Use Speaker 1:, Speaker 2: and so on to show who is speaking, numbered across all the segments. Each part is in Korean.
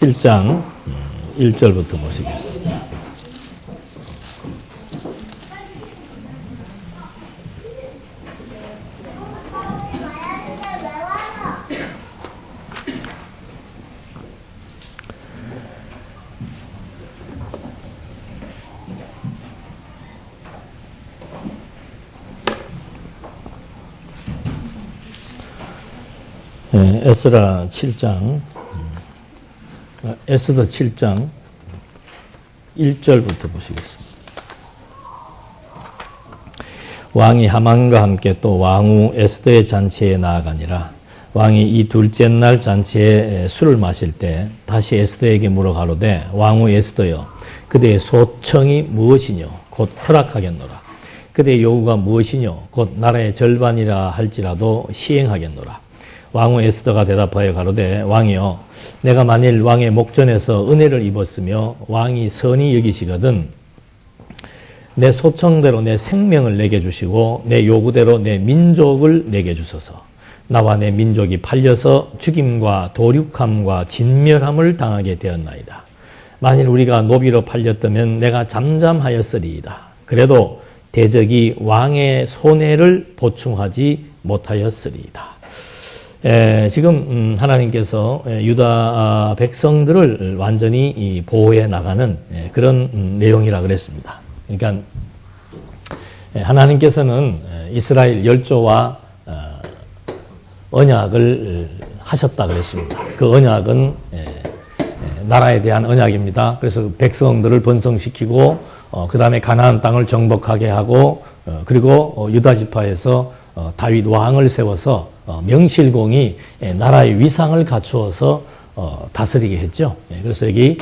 Speaker 1: 1장 1절부터 보시겠습니다. 에스더 7장 1절부터 보시겠습니다. 왕이 하만과 함께 또 왕후 에스더의 잔치에 나아가니라. 왕이 이 둘째 날 잔치에 술을 마실 때 다시 에스더에게 물어 가로되 왕후 에스더여 그대의 소청이 무엇이뇨 곧 허락하겠노라. 그대의 요구가 무엇이뇨 곧 나라의 절반이라 할지라도 시행하겠노라. 왕후 에스더가 대답하여 가로되 왕이여 내가 만일 왕의 목전에서 은혜를 입었으며 왕이 선히 여기시거든 내 소청대로 내 생명을 내게 주시고 내 요구대로 내 민족을 내게 주소서. 나와 내 민족이 팔려서 죽임과 도륙함과 진멸함을 당하게 되었나이다. 만일 우리가 노비로 팔렸다면 내가 잠잠하였으리이다. 그래도 대적이 왕의 손해를 보충하지 못하였으리이다. 지금 하나님께서 유다 백성들을 완전히 보호해 나가는 그런 내용이라 그랬습니다. 그러니까 하나님께서는 이스라엘 열조와 언약을 하셨다 그랬습니다. 그 언약은 나라에 대한 언약입니다. 그래서 백성들을 번성시키고 그 다음에 가나안 땅을 정복하게 하고 그리고 유다 지파에서 다윗 왕을 세워서 명실공히 나라의 위상을 갖추어서 다스리게 했죠. 그래서 여기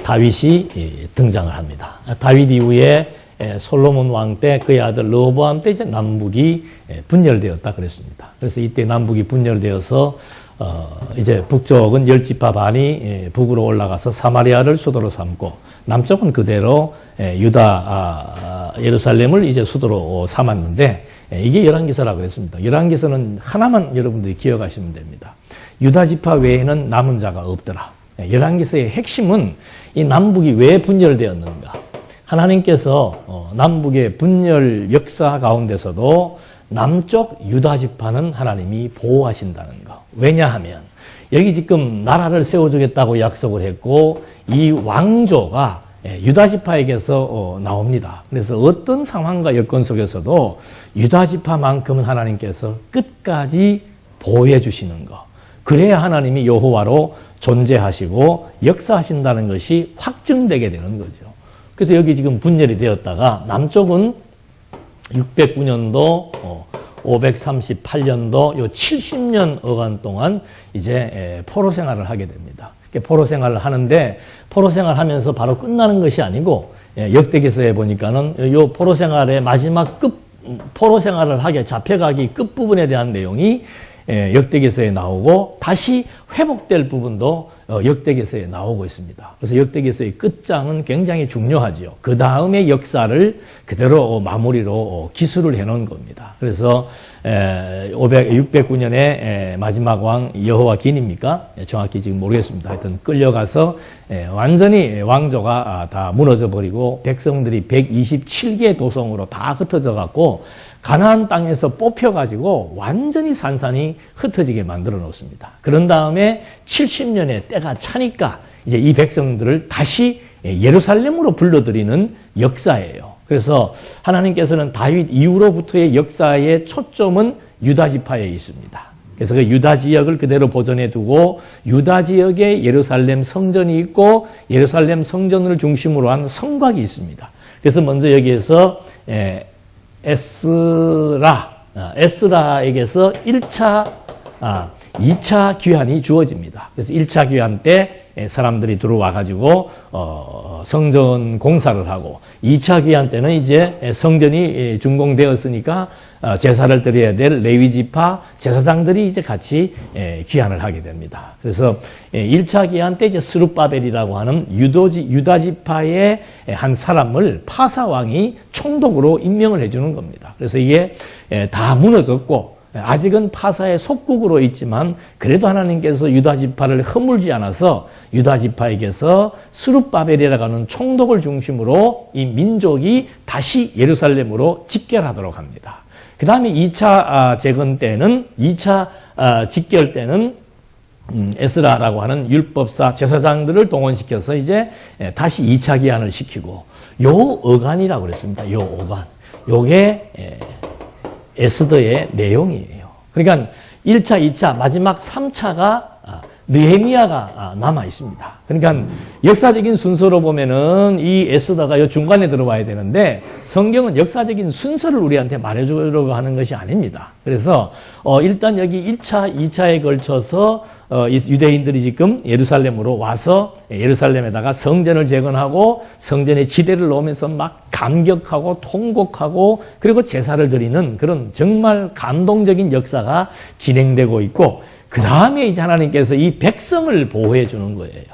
Speaker 1: 다윗이 등장을 합니다. 다윗 이후에 솔로몬 왕 때 그의 아들 르호보암 때 이제 남북이 분열되었다 그랬습니다. 그래서 이때 남북이 분열되어서 이제 북쪽은 열 지파 반이 북으로 올라가서 사마리아를 수도로 삼고 남쪽은 그대로 유다 예루살렘을 이제 수도로 삼았는데 이게 열왕기서라고 했습니다. 열왕기서는 하나만 여러분들이 기억하시면 됩니다. 유다 지파 외에는 남은 자가 없더라. 열왕기서의 핵심은 이 남북이 왜 분열되었는가. 하나님께서 남북의 분열 역사 가운데서도 남쪽 유다 지파는 하나님이 보호하신다는 거. 왜냐하면 여기 지금 나라를 세워주겠다고 약속을 했고 이 왕조가 유다 지파에게서 나옵니다. 그래서 어떤 상황과 여건 속에서도 유다 지파만큼은 하나님께서 끝까지 보호해 주시는 것. 그래야 하나님이 여호와로 존재하시고 역사하신다는 것이 확증되게 되는 거죠. 그래서 여기 지금 분열이 되었다가 남쪽은 609년도, 538년도 요 70년 어간 동안 이제 포로 생활을 하게 됩니다. 포로 생활을 하는데 포로 생활하면서 바로 끝나는 것이 아니고 역대기서에 보니까는 요 포로 생활의 마지막 포로 생활을 하게 잡혀가기 끝부분에 대한 내용이 역대기서에 나오고 다시 회복될 부분도 역대기서에 나오고 있습니다. 그래서 역대기서의 끝장은 굉장히 중요하지요. 그 다음의 역사를 그대로 마무리로 기술을 해놓은 겁니다. 그래서 609년에 마지막 왕 여호와긴입니까? 정확히 지금 모르겠습니다. 하여튼 끌려가서 완전히 왕조가 다 무너져 버리고 백성들이 127개 도성으로 다 흩어져 갖고 가나안 땅에서 뽑혀가지고 완전히 산산이 흩어지게 만들어 놓습니다. 그런 다음에 70년의 때가 차니까 이제 이 백성들을 다시 예루살렘으로 불러들이는 역사예요. 그래서 하나님께서는 다윗 이후로부터의 역사의 초점은 유다 지파에 있습니다. 그래서 그 유다 지역을 그대로 보존해 두고 유다 지역에 예루살렘 성전이 있고 예루살렘 성전을 중심으로 한 성곽이 있습니다. 그래서 먼저 여기에서 에스라에게서 2차 귀환이 주어집니다. 그래서 1차 귀환 때 사람들이 들어와가지고 성전 공사를 하고 2차 귀환 때는 이제 성전이 준공되었으니까 제사를 드려야 될 레위 지파 제사장들이 이제 같이 귀환을 하게 됩니다. 그래서 1차 귀환 때 이제 스룹바벨이라고 하는 유다 지파의 한 사람을 파사 왕이 총독으로 임명을 해주는 겁니다. 그래서 이게 다 무너졌고 아직은 파사의 속국으로 있지만 그래도 하나님께서 유다 지파를 허물지 않아서 유다 지파에게서 스룹바벨이라고 하는 총독을 중심으로 이 민족이 다시 예루살렘으로 직결하도록 합니다. 그 다음에 2차 재건 때는 2차 직결 때는 에스라라고 하는 율법사 제사장들을 동원시켜서 이제 다시 2차 기한을 시키고 요 어간이라고 그랬습니다. 요 어간. 요게 에스더의 내용이에요. 그러니까 1차, 2차, 마지막 3차가 느헤미야가 남아 있습니다. 그러니까 역사적인 순서로 보면은 이 에스더가 요 중간에 들어와야 되는데 성경은 역사적인 순서를 우리한테 말해주려고 하는 것이 아닙니다. 그래서 일단 여기 1차, 2차에 걸쳐서 유대인들이 지금 예루살렘으로 와서 예루살렘에다가 성전을 재건하고 성전에 지대를 놓으면서 막 감격하고 통곡하고 그리고 제사를 드리는 그런 정말 감동적인 역사가 진행되고 있고 그 다음에 이제 하나님께서 이 백성을 보호해 주는 거예요.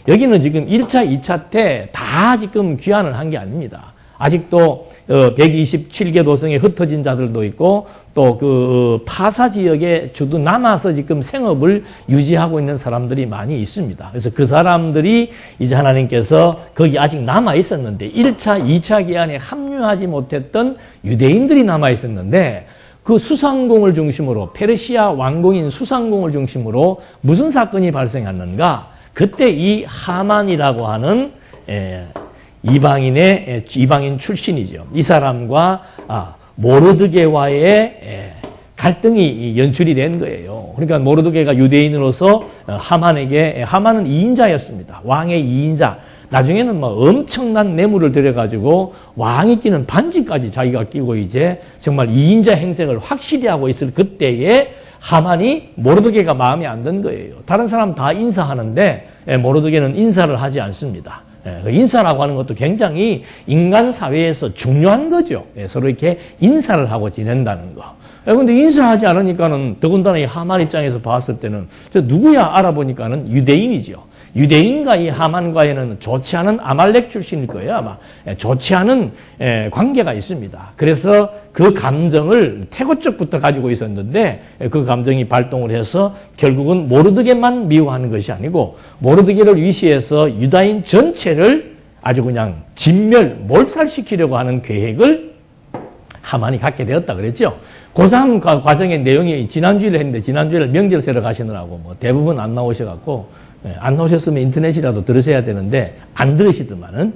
Speaker 1: 여기는 지금 1차, 2차 때 다 지금 귀환을 한 게 아닙니다. 아직도 127개 도성에 흩어진 자들도 있고 또 그 파사 지역에 주도 남아서 지금 생업을 유지하고 있는 사람들이 많이 있습니다. 그래서 그 사람들이 이제 하나님께서 거기 아직 남아 있었는데 1차, 2차 기한에 합류하지 못했던 유대인들이 남아 있었는데 그 수상공을 중심으로 페르시아 왕궁인 수상공을 중심으로 무슨 사건이 발생했는가? 그때 이 하만이라고 하는 이방인 출신이죠. 이 사람과 모르드게와의 갈등이 연출이 된 거예요. 그러니까 모르드게가 유대인으로서 하만은 2인자였습니다. 왕의 2인자. 나중에는 뭐 엄청난 뇌물을 들여가지고 왕이 끼는 반지까지 자기가 끼고 이제 정말 2인자 행색을 확실히 하고 있을 그때에 하만이 모르드게가 마음에 안 든 거예요. 다른 사람 다 인사하는데 모르드게는 인사를 하지 않습니다. 인사라고 하는 것도 굉장히 인간 사회에서 중요한 거죠. 서로 이렇게 인사를 하고 지낸다는 거. 근데 인사하지 않으니까는 더군다나 이 하만 입장에서 봤을 때는 저 누구야 알아보니까는 유대인이죠. 유대인과 이 하만과에는 좋지 않은 아말렉 출신일 거예요, 아마. 좋지 않은 관계가 있습니다. 그래서 그 감정을 태고 쪽부터 가지고 있었는데 그 감정이 발동을 해서 결국은 모르드게만 미워하는 것이 아니고 모르드게를 위시해서 유다인 전체를 아주 그냥 몰살시키려고 하는 계획을 하만이 갖게 되었다 그랬죠. 고3 과정의 내용이 지난주에 했는데 지난주에 명절 세러 가시느라고 뭐 대부분 안 나오셔갖고 안 나오셨으면 인터넷이라도 들으셔야 되는데 안 들으시더만은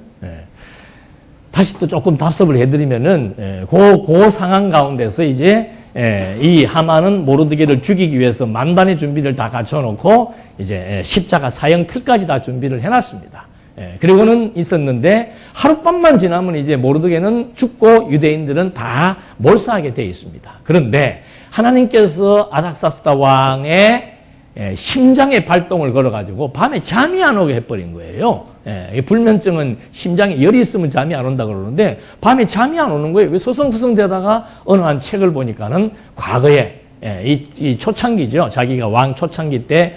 Speaker 1: 다시 또 조금 답습을 해드리면은 그 상황 가운데서 이제 이 하만은 모르드게를 죽이기 위해서 만반의 준비를 다 갖춰놓고 이제 십자가 사형 틀까지 다 준비를 해놨습니다. 그리고는 있었는데 하룻밤만 지나면 이제 모르드게는 죽고 유대인들은 다 몰사하게 되어 있습니다. 그런데 하나님께서 아닥사스다 왕의 심장에 발동을 걸어가지고 밤에 잠이 안 오게 해버린 거예요. 불면증은 심장에 열이 있으면 잠이 안 온다 그러는데 밤에 잠이 안 오는 거예요. 서성서성 되다가 어느 한 책을 보니까는 과거에 이 초창기죠. 자기가 왕 초창기 때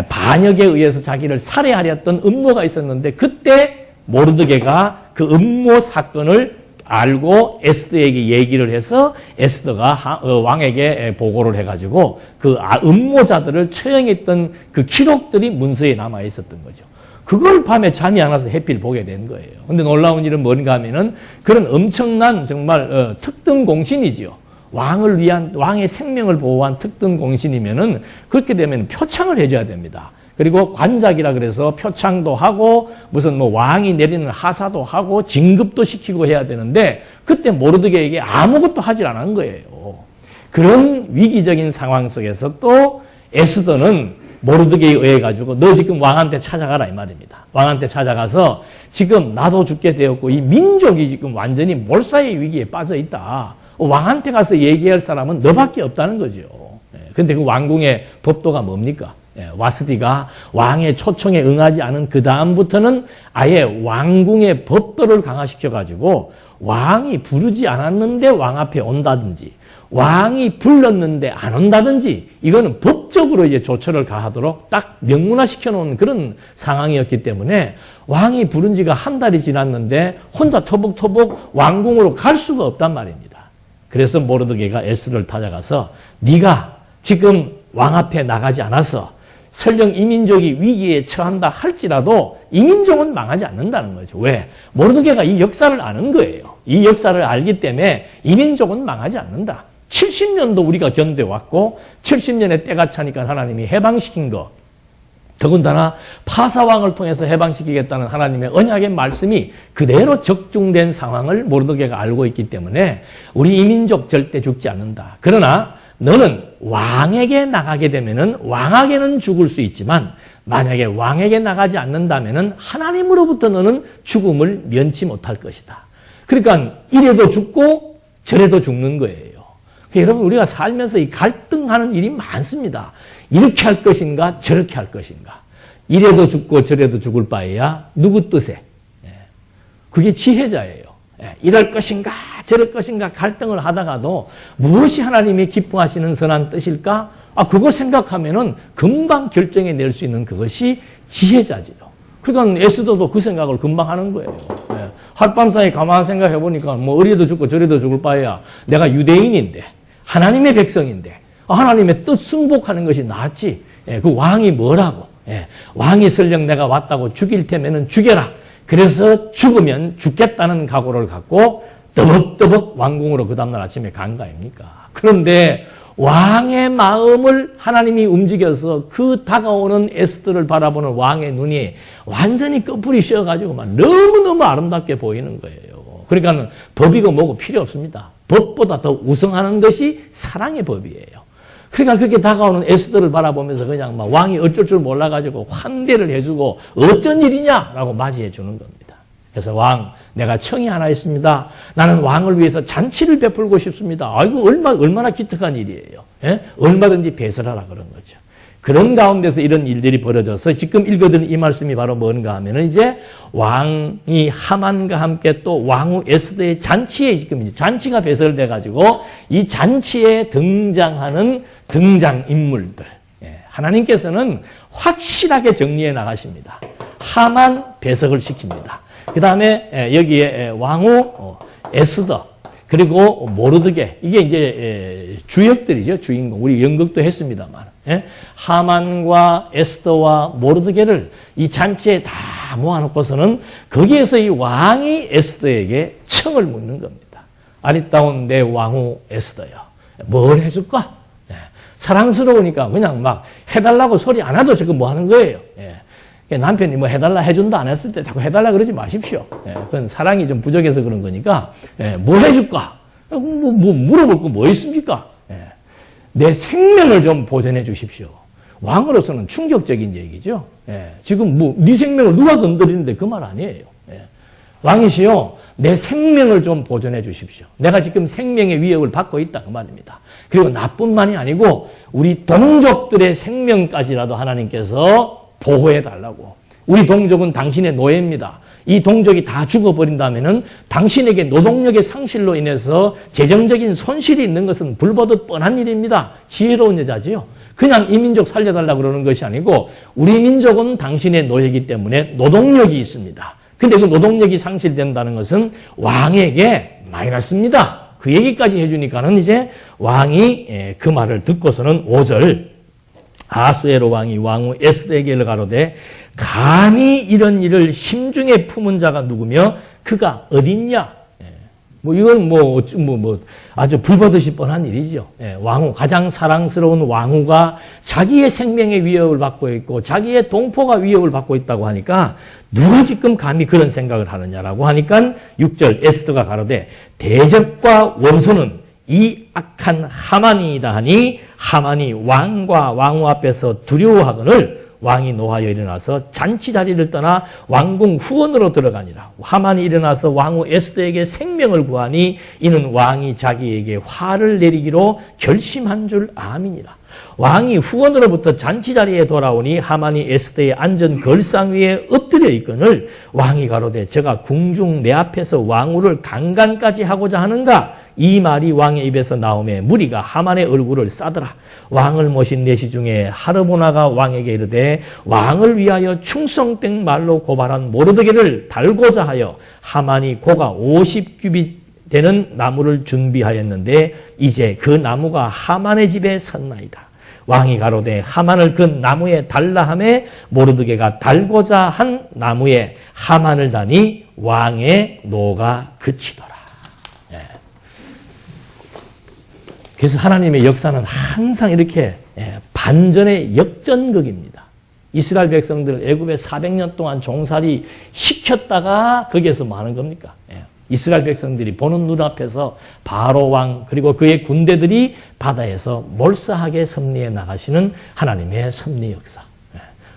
Speaker 1: 반역에 의해서 자기를 살해하렸던 음모가 있었는데 그때 모르드게가 그 음모 사건을 알고 에스더에게 얘기를 해서 에스더가 왕에게 보고를 해가지고 그 음모자들을 처형했던 그 기록들이 문서에 남아 있었던 거죠. 그걸 밤에 잠이 안 와서 해필 보게 된 거예요. 근데 놀라운 일은 뭔가 하면은 그런 엄청난 정말 특등 공신이지요. 왕을 위한, 왕의 생명을 보호한 특등 공신이면은 그렇게 되면 표창을 해줘야 됩니다. 그리고 관작이라 그래서 표창도 하고 무슨 뭐 왕이 내리는 하사도 하고 진급도 시키고 해야 되는데 그때 모르드게에게 아무것도 하질 않은 거예요. 그런 위기적인 상황 속에서 또 에스더는 모르드게에 의해 가지고 너 지금 왕한테 찾아가라 이 말입니다. 왕한테 찾아가서 지금 나도 죽게 되었고 이 민족이 지금 완전히 몰사의 위기에 빠져 있다. 왕한테 가서 얘기할 사람은 너밖에 없다는 거죠. 그런데 그 왕궁의 법도가 뭡니까? 와스디가 왕의 초청에 응하지 않은 그 다음부터는 아예 왕궁의 법도를 강화시켜가지고 왕이 부르지 않았는데 왕 앞에 온다든지 왕이 불렀는데 안 온다든지 이거는 법적으로 이제 조처를 가하도록 딱 명문화시켜 놓은 그런 상황이었기 때문에 왕이 부른 지가 한 달이 지났는데 혼자 터벅터벅 왕궁으로 갈 수가 없단 말입니다. 그래서 모르드게가 에스더를 찾아가서 네가 지금 왕 앞에 나가지 않아서 설령 이민족이 위기에 처한다 할지라도 이민족은 망하지 않는다는 거죠. 왜? 모르드게가 이 역사를 아는 거예요. 이 역사를 알기 때문에 이민족은 망하지 않는다. 70년도 우리가 견뎌왔고 70년의 때가 차니까 하나님이 해방시킨 거. 더군다나 파사왕을 통해서 해방시키겠다는 하나님의 언약의 말씀이 그대로 적중된 상황을 모르드게가 알고 있기 때문에 우리 이민족 절대 죽지 않는다. 그러나 너는 왕에게 나가게 되면은 왕에게는 죽을 수 있지만 만약에 왕에게 나가지 않는다면은 하나님으로부터 너는 죽음을 면치 못할 것이다. 그러니까 이래도 죽고 저래도 죽는 거예요. 여러분 우리가 살면서 이 갈등하는 일이 많습니다. 이렇게 할 것인가 저렇게 할 것인가. 이래도 죽고 저래도 죽을 바에야 누구 뜻에. 그게 지혜자예요. 이럴 것인가 저럴 것인가 갈등을 하다가도 무엇이 하나님이 기뻐하시는 선한 뜻일까? 그거 생각하면은 금방 결정해 낼 수 있는 그것이 지혜자지요. 그러니까 에스더도 그 생각을 금방 하는 거예요. 하룻밤 사이 가만 생각해 보니까 뭐 이래도 죽고 저래도 죽을 바에야 내가 유대인인데 하나님의 백성인데 하나님의 뜻 승복하는 것이 낫지. 그 왕이 뭐라고? 왕이 설령 내가 왔다고 죽일 테면은 죽여라. 그래서 죽으면 죽겠다는 각오를 갖고 더벅더벅 왕궁으로 그 다음날 아침에 간 거 아닙니까? 그런데 왕의 마음을 하나님이 움직여서 그 다가오는 에스더를 바라보는 왕의 눈이 완전히 꺼풀이 씌어가지고 막 너무너무 아름답게 보이는 거예요. 그러니까 법이고 뭐고 필요 없습니다. 법보다 더 우승하는 것이 사랑의 법이에요. 그러니까 그렇게 다가오는 에스더를 바라보면서 그냥 막 왕이 어쩔 줄 몰라가지고 환대를 해주고 어쩐 일이냐라고 맞이해 주는 겁니다. 그래서 왕, 내가 청이 하나 있습니다. 나는 왕을 위해서 잔치를 베풀고 싶습니다. 아이고 얼마나 기특한 일이에요. 얼마든지 배설하라 그런 거죠. 그런 가운데서 이런 일들이 벌어져서 지금 읽어드린 이 말씀이 바로 뭔가 하면은 이제 왕이 하만과 함께 또 왕후 에스더의 잔치에 지금 이제 잔치가 배설돼 가지고 이 잔치에 등장하는 등장인물들. 하나님께서는 확실하게 정리해 나가십니다. 하만 배석을 시킵니다. 그 다음에 여기에 왕후 에스더 그리고 모르드게 이게 이제 주역들이죠. 주인공. 우리 연극도 했습니다만 하만과 에스더와 모르드게를 이 잔치에 다 모아놓고서는 거기에서 이 왕이 에스더에게 청을 묻는 겁니다. 아리따운 내 왕후 에스더야. 뭘 해줄까? 사랑스러우니까 그냥 막 해달라고 소리 안 해도 지금 뭐 하는 거예요. 남편이 뭐 해달라 해준다 안 했을 때 자꾸 해달라 그러지 마십시오. 그건 사랑이 좀 부족해서 그런 거니까 뭐 해줄까? 뭐 물어볼 거 뭐 있습니까? 내 생명을 좀 보존해 주십시오. 왕으로서는 충격적인 얘기죠. 지금 뭐 네 생명을 누가 건드리는데 그 말 아니에요. 왕이시여 내 생명을 좀 보존해 주십시오. 내가 지금 생명의 위협을 받고 있다 그 말입니다. 그리고 나뿐만이 아니고 우리 동족들의 생명까지라도 하나님께서 보호해 달라고. 우리 동족은 당신의 노예입니다. 이 동족이 다 죽어버린다면은 당신에게 노동력의 상실로 인해서 재정적인 손실이 있는 것은 불보듯 뻔한 일입니다. 지혜로운 여자지요. 그냥 이 민족 살려달라고 그러는 것이 아니고 우리 민족은 당신의 노예이기 때문에 노동력이 있습니다. 근데 그 노동력이 상실된다는 것은 왕에게 마이너스입니다. 그 얘기까지 해주니까는 이제 왕이 그 말을 듣고서는 5절 아수에로 왕이 왕후 에스더에게 가로되 감히 이런 일을 심중에 품은 자가 누구며 그가 어딨냐? 뭐 이건 뭐 아주 불보듯이 뻔한 일이죠. 왕후 가장 사랑스러운 왕후가 자기의 생명의 위협을 받고 있고 자기의 동포가 위협을 받고 있다고 하니까 누가 지금 감히 그런 생각을 하느냐라고 하니까 6절 에스더가 가로되 대적과 원수는 이 악한 하만이다 하니 하만이 왕과 왕후 앞에서 두려워하거늘 왕이 노하여 일어나서 잔치 자리를 떠나 왕궁 후원으로 들어가니라. 하만이 일어나서 왕후 에스더에게 생명을 구하니 이는 왕이 자기에게 화를 내리기로 결심한 줄 아미니라. 왕이 후원으로부터 잔치 자리에 돌아오니 하만이 에스더의 앉은 걸상 위에 엎드려 있거늘 왕이 가로되 저가 궁중 내 앞에서 왕후를 강간까지 하고자 하는가? 이 말이 왕의 입에서 나오매 무리가 하만의 얼굴을 싸더라. 왕을 모신 내시 중에 하르보나가 왕에게 이르되 왕을 위하여 충성된 말로 고발한 모르드게를 달고자 하여 하만이 고가 50규빗 되는 나무를 준비하였는데 이제 그 나무가 하만의 집에 섰나이다. 왕이 가로되 하만을 그 나무에 달라 하매 모르드게가 달고자 한 나무에 하만을 다니 왕의 노가 그치더라. 예. 그래서 하나님의 역사는 항상 이렇게 반전의 역전극입니다. 이스라엘 백성들을 애굽에 400년 동안 종살이 시켰다가 거기에서 뭐 하는 겁니까? 이스라엘 백성들이 보는 눈앞에서 바로 왕 그리고 그의 군대들이 바다에서 몰사하게 섭리해 나가시는 하나님의 섭리 역사.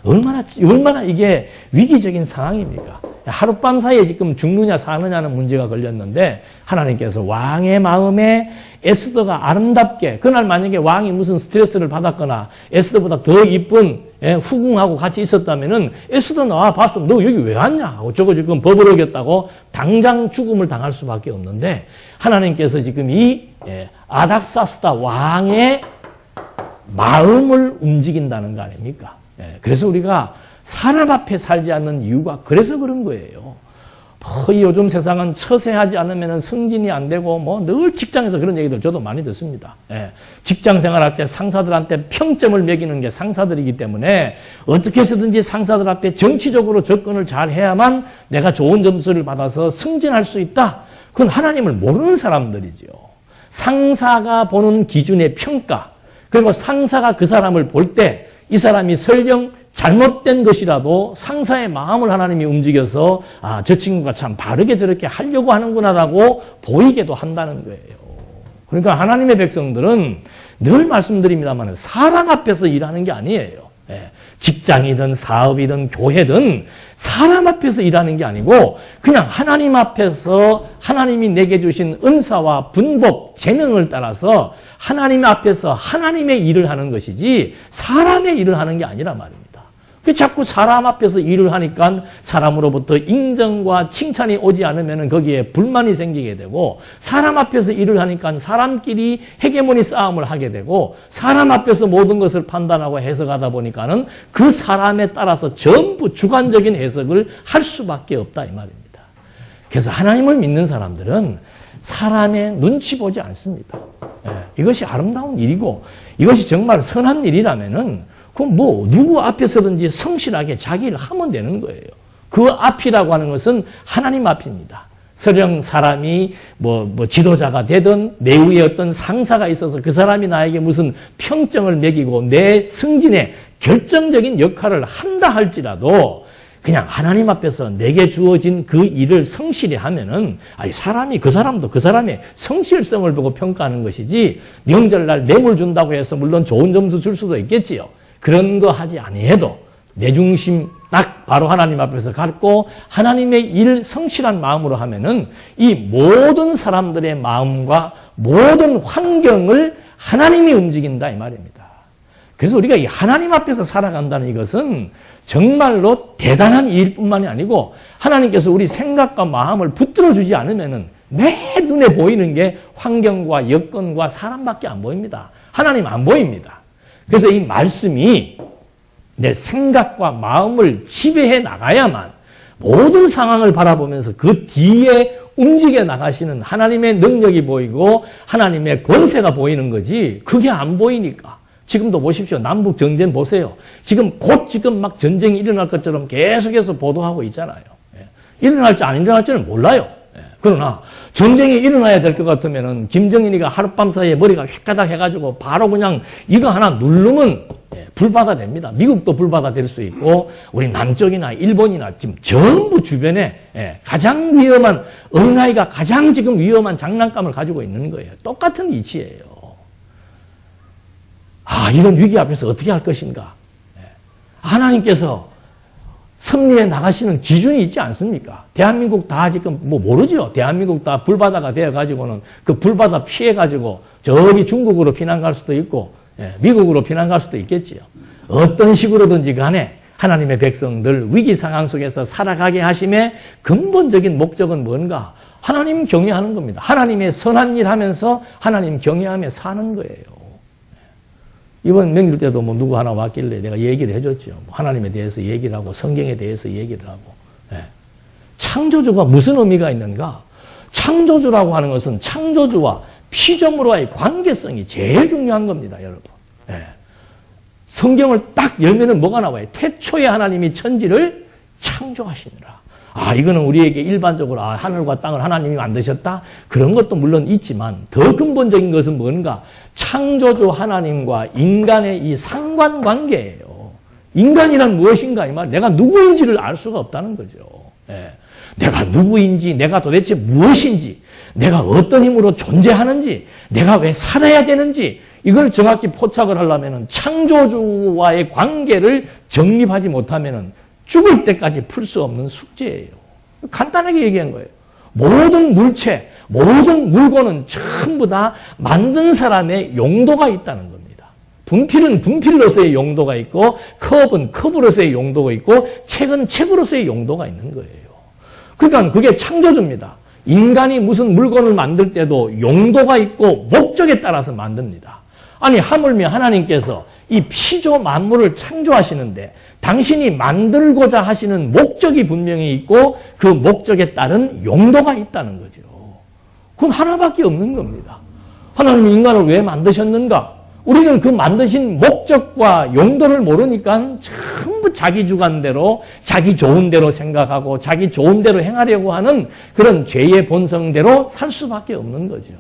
Speaker 1: 얼마나 이게 위기적인 상황입니까? 하룻밤 사이에 지금 죽느냐 사느냐는 문제가 걸렸는데 하나님께서 왕의 마음에 에스더가 아름답게 그날 만약에 왕이 무슨 스트레스를 받았거나 에스더보다 더 이쁜 후궁하고 같이 있었다면은 에스더 나와 봤어. 너 여기 왜 왔냐? 하고 저거 지금 법을 어겼다고 당장 죽음을 당할 수밖에 없는데 하나님께서 지금 이 아닥사스다 왕의 마음을 움직인다는 거 아닙니까? 그래서 우리가 사람 앞에 살지 않는 이유가 그래서 그런 거예요. 요즘 세상은 처세하지 않으면 승진이 안 되고 늘 직장에서 그런 얘기들 저도 많이 듣습니다. 직장 생활할 때 상사들한테 평점을 매기는 게 상사들이기 때문에 어떻게 해서든지 상사들 앞에 정치적으로 접근을 잘 해야만 내가 좋은 점수를 받아서 승진할 수 있다. 그건 하나님을 모르는 사람들이죠. 상사가 보는 기준의 평가 그리고 상사가 그 사람을 볼 때 이 사람이 설령 잘못된 것이라도 상사의 마음을 하나님이 움직여서 저 친구가 참 바르게 저렇게 하려고 하는구나라고 보이게도 한다는 거예요. 그러니까 하나님의 백성들은 늘 말씀드립니다만 사람 앞에서 일하는 게 아니에요. 직장이든 사업이든 교회든 사람 앞에서 일하는 게 아니고 그냥 하나님 앞에서 하나님이 내게 주신 은사와 분법, 재능을 따라서 하나님 앞에서 하나님의 일을 하는 것이지 사람의 일을 하는 게 아니란 말입니다. 자꾸 사람 앞에서 일을 하니까 사람으로부터 인정과 칭찬이 오지 않으면 거기에 불만이 생기게 되고 사람 앞에서 일을 하니까 사람끼리 헤게모니 싸움을 하게 되고 사람 앞에서 모든 것을 판단하고 해석하다 보니까는 그 사람에 따라서 전부 주관적인 해석을 할 수밖에 없다 이 말입니다. 그래서 하나님을 믿는 사람들은 사람의 눈치 보지 않습니다. 이것이 아름다운 일이고 이것이 정말 선한 일이라면은 그럼 누구 앞에서든지 성실하게 자기 일을 하면 되는 거예요. 그 앞이라고 하는 것은 하나님 앞입니다. 설령 사람이 지도자가 되든 내 위에 어떤 상사가 있어서 그 사람이 나에게 무슨 평점을 매기고 내 승진에 결정적인 역할을 한다 할지라도 그냥 하나님 앞에서 내게 주어진 그 일을 성실히 하면은 사람이 그 사람도 그 사람의 성실성을 보고 평가하는 것이지 명절날 뇌물 준다고 해서 물론 좋은 점수 줄 수도 있겠지요. 그런 거 하지 아니해도 내 중심 딱 바로 하나님 앞에서 갖고 하나님의 일 성실한 마음으로 하면은 이 모든 사람들의 마음과 모든 환경을 하나님이 움직인다 이 말입니다. 그래서 우리가 이 하나님 앞에서 살아간다는 이것은 정말로 대단한 일뿐만이 아니고 하나님께서 우리 생각과 마음을 붙들어 주지 않으면은 매 눈에 보이는 게 환경과 여건과 사람밖에 안 보입니다. 하나님 안 보입니다. 그래서 이 말씀이 내 생각과 마음을 지배해 나가야만 모든 상황을 바라보면서 그 뒤에 움직여 나가시는 하나님의 능력이 보이고 하나님의 권세가 보이는 거지 그게 안 보이니까 지금도 보십시오. 남북 전쟁 보세요. 지금 막 전쟁이 일어날 것처럼 계속해서 보도하고 있잖아요. 일어날지 안 일어날지는 몰라요. 그러나 전쟁이 일어나야 될 것 같으면은 김정일이가 하룻밤 사이에 머리가 휙가닥 해가지고 바로 그냥 이거 하나 누르면 불바다 됩니다. 미국도 불바다 될 수 있고 우리 남쪽이나 일본이나 지금 전부 주변에 가장 위험한 어린아이가 가장 지금 위험한 장난감을 가지고 있는 거예요. 똑같은 이치예요. 이런 위기 앞에서 어떻게 할 것인가? 하나님께서 섭리해 나가시는 기준이 있지 않습니까? 대한민국 다 지금 모르죠? 대한민국 다 불바다가 되어가지고는 그 불바다 피해가지고 저기 중국으로 피난 갈 수도 있고, 미국으로 피난 갈 수도 있겠지요. 어떤 식으로든지 간에 하나님의 백성들 위기 상황 속에서 살아가게 하심의 근본적인 목적은 뭔가? 하나님 경외하는 겁니다. 하나님의 선한 일 하면서 하나님 경외하며 사는 거예요. 이번 명절 때도 누구 하나 왔길래 내가 얘기를 해줬죠. 하나님에 대해서 얘기를 하고 성경에 대해서 얘기를 하고. 창조주가 무슨 의미가 있는가? 창조주라고 하는 것은 창조주와 피조물과의 관계성이 제일 중요한 겁니다, 여러분. 예. 성경을 딱 열면은 뭐가 나와요? 태초에 하나님이 천지를 창조하시니라. 아, 이거는 우리에게 일반적으로 하늘과 땅을 하나님이 만드셨다? 그런 것도 물론 있지만 더 근본적인 것은 뭔가? 창조주 하나님과 인간의 이 상관관계예요. 인간이란 무엇인가? 이 말, 내가 누구인지를 알 수가 없다는 거죠. 예. 내가 누구인지, 내가 도대체 무엇인지, 내가 어떤 힘으로 존재하는지, 내가 왜 살아야 되는지, 이걸 정확히 포착을 하려면 창조주와의 관계를 정립하지 못하면 죽을 때까지 풀 수 없는 숙제예요. 간단하게 얘기한 거예요. 모든 물체, 모든 물건은 전부 다 만든 사람의 용도가 있다는 겁니다. 분필은 분필로서의 용도가 있고, 컵은 컵으로서의 용도가 있고, 책은 책으로서의 용도가 있는 거예요. 그러니까 그게 창조주입니다. 인간이 무슨 물건을 만들 때도 용도가 있고 목적에 따라서 만듭니다. 아니, 하물며 하나님께서 이 피조 만물을 창조하시는데 당신이 만들고자 하시는 목적이 분명히 있고 그 목적에 따른 용도가 있다는 거죠. 그건 하나밖에 없는 겁니다. 하나님이 인간을 왜 만드셨는가? 우리는 그 만드신 목적과 용도를 모르니까 전부 자기 주관대로, 자기 좋은 대로 생각하고 자기 좋은 대로 행하려고 하는 그런 죄의 본성대로 살 수밖에 없는 거죠.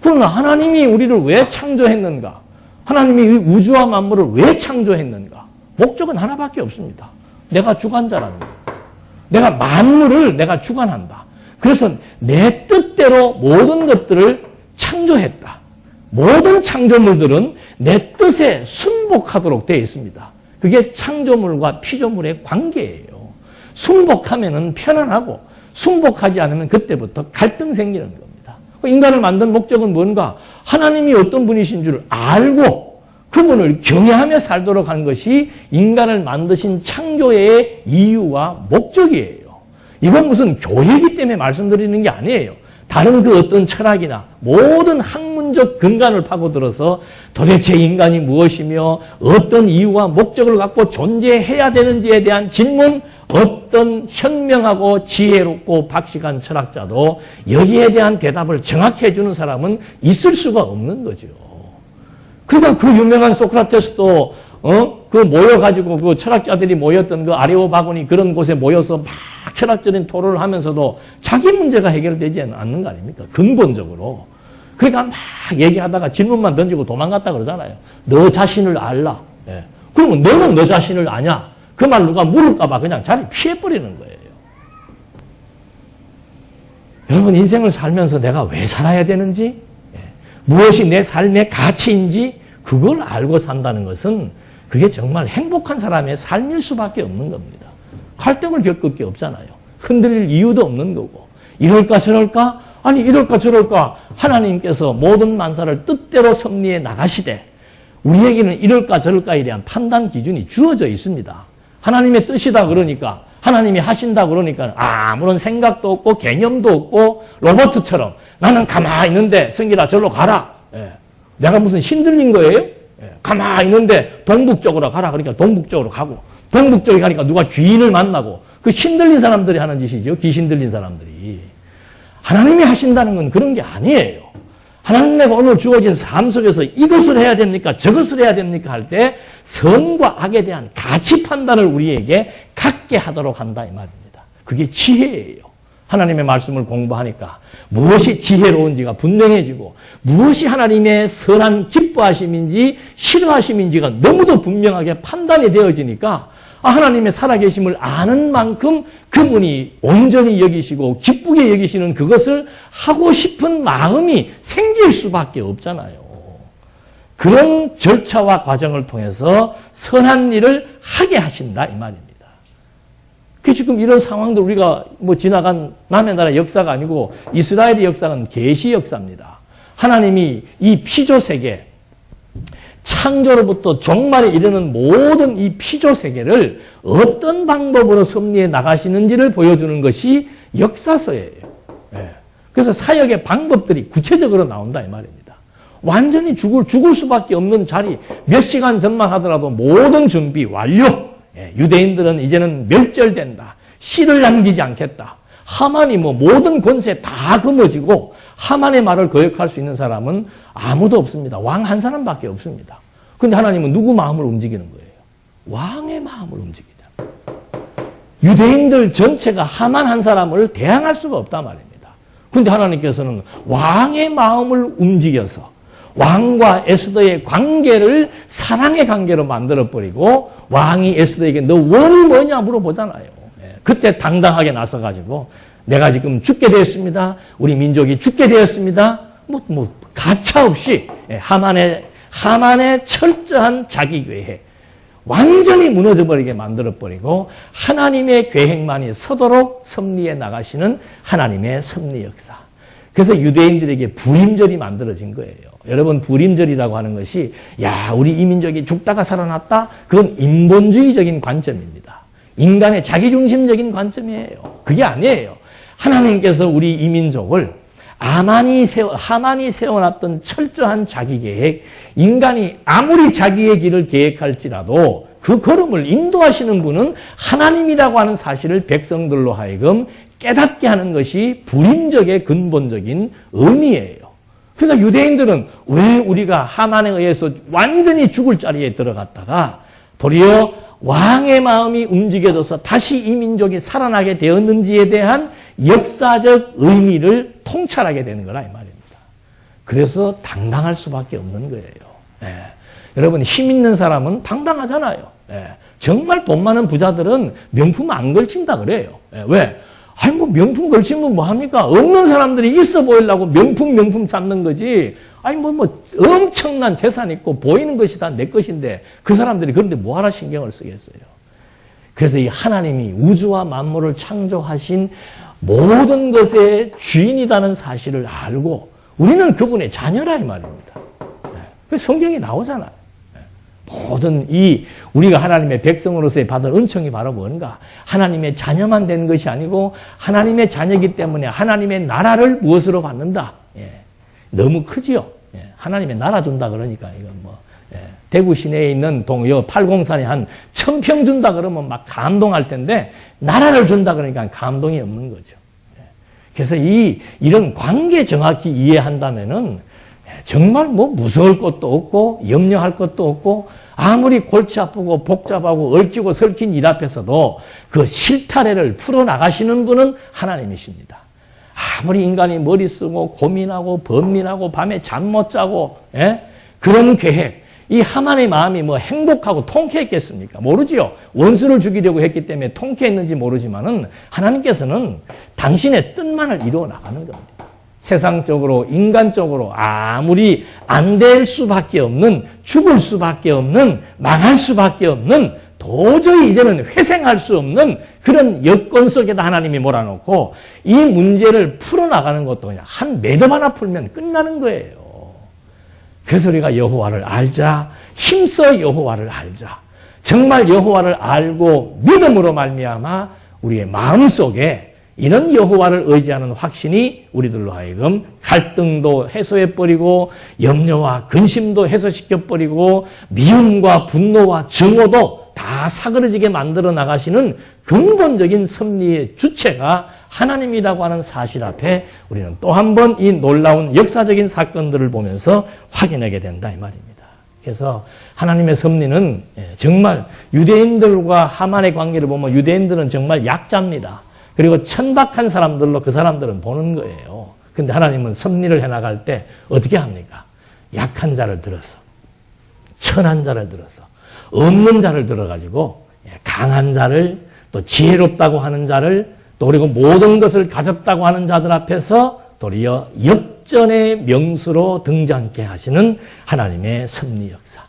Speaker 1: 그러나 하나님이 우리를 왜 창조했는가? 하나님이 우주와 만물을 왜 창조했는가? 목적은 하나밖에 없습니다. 내가 주관자라는 거예요. 내가 만물을 내가 주관한다. 그래서 내 뜻대로 모든 것들을 창조했다. 모든 창조물들은 내 뜻에 순복하도록 되어 있습니다. 그게 창조물과 피조물의 관계예요. 순복하면은 편안하고 순복하지 않으면 그때부터 갈등 생기는 겁니다. 인간을 만든 목적은 뭔가? 하나님이 어떤 분이신 줄 알고 그분을 경외하며 살도록 한 것이 인간을 만드신 창조의 이유와 목적이에요. 이건 무슨 교회이기 때문에 말씀드리는 게 아니에요. 다른 그 어떤 철학이나 모든 학문적 근간을 파고들어서 도대체 인간이 무엇이며 어떤 이유와 목적을 갖고 존재해야 되는지에 대한 질문, 어떤 현명하고 지혜롭고 박식한 철학자도 여기에 대한 대답을 정확히 해주는 사람은 있을 수가 없는 거죠. 그러니까 그 유명한 소크라테스도 그 모여가지고 그 철학자들이 모였던 그 아레오바고니 그런 곳에 모여서 막 철학적인 토론을 하면서도 자기 문제가 해결되지 않는 거 아닙니까? 근본적으로. 그러니까 막 얘기하다가 질문만 던지고 도망갔다 그러잖아요. 너 자신을 알라. 예. 그러면 너는 너 자신을 아냐? 그 말 누가 물을까봐 그냥 자리 피해버리는 거예요. 여러분, 인생을 살면서 내가 왜 살아야 되는지, 무엇이 내 삶의 가치인지 그걸 알고 산다는 것은 그게 정말 행복한 사람의 삶일 수밖에 없는 겁니다. 갈등을 겪을 게 없잖아요. 흔들릴 이유도 없는 거고. 이럴까 저럴까? 아니, 이럴까 저럴까? 하나님께서 모든 만사를 뜻대로 섭리해 나가시되 우리에게는 이럴까 저럴까에 대한 판단 기준이 주어져 있습니다. 하나님의 뜻이다 그러니까, 하나님이 하신다 그러니까 아무런 생각도 없고 개념도 없고 로버트처럼 나는 가만히 있는데 성길아 절로 가라. 예. 내가 무슨 신들린 거예요? 예. 가만히 있는데 동북쪽으로 가라. 그러니까 동북쪽으로 가고, 동북쪽에 가니까 누가 귀인을 만나고, 그 신들린 사람들이 하는 짓이죠. 귀신 들린 사람들이. 하나님이 하신다는 건 그런 게 아니에요. 하나님 내가 오늘 주어진 삶 속에서 이것을 해야 됩니까? 저것을 해야 됩니까? 할 때 선과 악에 대한 가치 판단을 우리에게 갖게 하도록 한다 이 말입니다. 그게 지혜예요. 하나님의 말씀을 공부하니까 무엇이 지혜로운지가 분명해지고 무엇이 하나님의 선한 기뻐하심인지 싫어하심인지가 너무도 분명하게 판단이 되어지니까 하나님의 살아계심을 아는 만큼 그분이 온전히 여기시고 기쁘게 여기시는 그것을 하고 싶은 마음이 생길 수밖에 없잖아요. 그런 절차와 과정을 통해서 선한 일을 하게 하신다 이 말입니다. 그 지금 이런 상황들 우리가 뭐 지나간 남의 나라 역사가 아니고 이스라엘의 역사는 계시 역사입니다. 하나님이 이 피조 세계, 창조로부터 종말에 이르는 모든 이 피조 세계를 어떤 방법으로 섭리해 나가시는지를 보여주는 것이 역사서예요. 네. 그래서 사역의 방법들이 구체적으로 나온다 이 말입니다. 완전히 죽을 수밖에 없는 자리, 몇 시간 전만 하더라도 모든 준비 완료. 유대인들은 이제는 멸절된다. 씨를 남기지 않겠다. 하만이 뭐 모든 권세 다 거머쥐고 하만의 말을 거역할 수 있는 사람은 아무도 없습니다. 왕 한 사람밖에 없습니다. 그런데 하나님은 누구 마음을 움직이는 거예요? 왕의 마음을 움직이잖아요. 유대인들 전체가 하만 한 사람을 대항할 수가 없단 말입니다. 그런데 하나님께서는 왕의 마음을 움직여서 왕과 에스더의 관계를 사랑의 관계로 만들어버리고 왕이 에스더에게 너 원이 뭐냐 물어보잖아요. 그때 당당하게 나서가지고 내가 지금 죽게 되었습니다. 우리 민족이 죽게 되었습니다. 가차없이 하만의 철저한 자기 계획 완전히 무너져버리게 만들어버리고 하나님의 계획만이 서도록 섭리해 나가시는 하나님의 섭리 역사. 그래서 유대인들에게 불임절이 만들어진 거예요. 여러분, 불임절이라고 하는 것이 우리 이 민족이 죽다가 살아났다? 그건 인본주의적인 관점입니다. 인간의 자기중심적인 관점이에요. 그게 아니에요. 하나님께서 우리 이 민족을 하만이 세워놨던 철저한 자기 계획, 인간이 아무리 자기의 길을 계획할지라도 그 걸음을 인도하시는 분은 하나님이라고 하는 사실을 백성들로 하여금 깨닫게 하는 것이 불임적의 근본적인 의미예요. 그러니까 유대인들은 왜 우리가 하만에 의해서 완전히 죽을 자리에 들어갔다가 도리어 왕의 마음이 움직여져서 다시 이 민족이 살아나게 되었는지에 대한 역사적 의미를 통찰하게 되는 거라 이 말입니다. 그래서 당당할 수밖에 없는 거예요. 여러분, 힘 있는 사람은 당당하잖아요. 정말 돈 많은 부자들은 명품 안 걸친다 그래요. 왜? 명품 걸치면 뭐합니까? 없는 사람들이 있어 보이려고 명품 잡는 거지. 엄청난 재산 있고 보이는 것이 다 내 것인데 그 사람들이 그런데 뭐하러 신경을 쓰겠어요? 그래서 이 하나님이 우주와 만물을 창조하신 모든 것의 주인이라는 사실을 알고 우리는 그분의 자녀라 이 말입니다. 그래서 성경이 나오잖아요. 모든 우리가 하나님의 백성으로서의 받은 은총이 바로 뭔가? 하나님의 자녀만 되는 것이 아니고 하나님의 자녀이기 때문에 하나님의 나라를 무엇으로 받는다? 너무 크지요? 하나님의 나라 준다 그러니까 이건 대구 시내에 있는 팔공산에 한 1000평 준다 그러면 막 감동할 텐데 나라를 준다 그러니까 감동이 없는 거죠. 그래서 이런 관계 정확히 이해한다면은 정말 무서울 것도 없고 염려할 것도 없고 아무리 골치 아프고 복잡하고 얽히고 설킨 일 앞에서도 그 실타래를 풀어나가시는 분은 하나님이십니다. 아무리 인간이 머리 쓰고 고민하고 번민하고 밤에 잠 못 자고 그런 계획, 이 하만의 마음이 행복하고 통쾌했겠습니까? 모르지요. 원수를 죽이려고 했기 때문에 통쾌했는지 모르지만은 하나님께서는 당신의 뜻만을 이루어 나가는 겁니다. 세상적으로 인간적으로 아무리 안 될 수밖에 없는, 죽을 수밖에 없는, 망할 수밖에 없는, 도저히 이제는 회생할 수 없는 그런 여건 속에다 하나님이 몰아놓고 이 문제를 풀어나가는 것도 그냥 한 매듭 하나 풀면 끝나는 거예요. 그래서 우리가 여호와를 알자, 힘써 여호와를 알자. 정말 여호와를 알고 믿음으로 말미암아 우리의 마음속에 이런 여호와를 의지하는 확신이 우리들로 하여금 갈등도 해소해버리고 염려와 근심도 해소시켜버리고 미움과 분노와 증오도 다 사그러지게 만들어 나가시는 근본적인 섭리의 주체가 하나님이라고 하는 사실 앞에 우리는 또 한 번 이 놀라운 역사적인 사건들을 보면서 확인하게 된다 이 말입니다. 그래서 하나님의 섭리는 정말 유대인들과 하만의 관계를 보면 유대인들은 정말 약자입니다. 그리고 천박한 사람들로 그 사람들은 보는 거예요. 근데 하나님은 섭리를 해나갈 때 어떻게 합니까? 약한 자를 들어서, 천한 자를 들어서, 없는 자를 들어가지고 강한 자를, 또 지혜롭다고 하는 자를, 또 그리고 모든 것을 가졌다고 하는 자들 앞에서 도리어 역전의 명수로 등장케 하시는 하나님의 섭리 역사.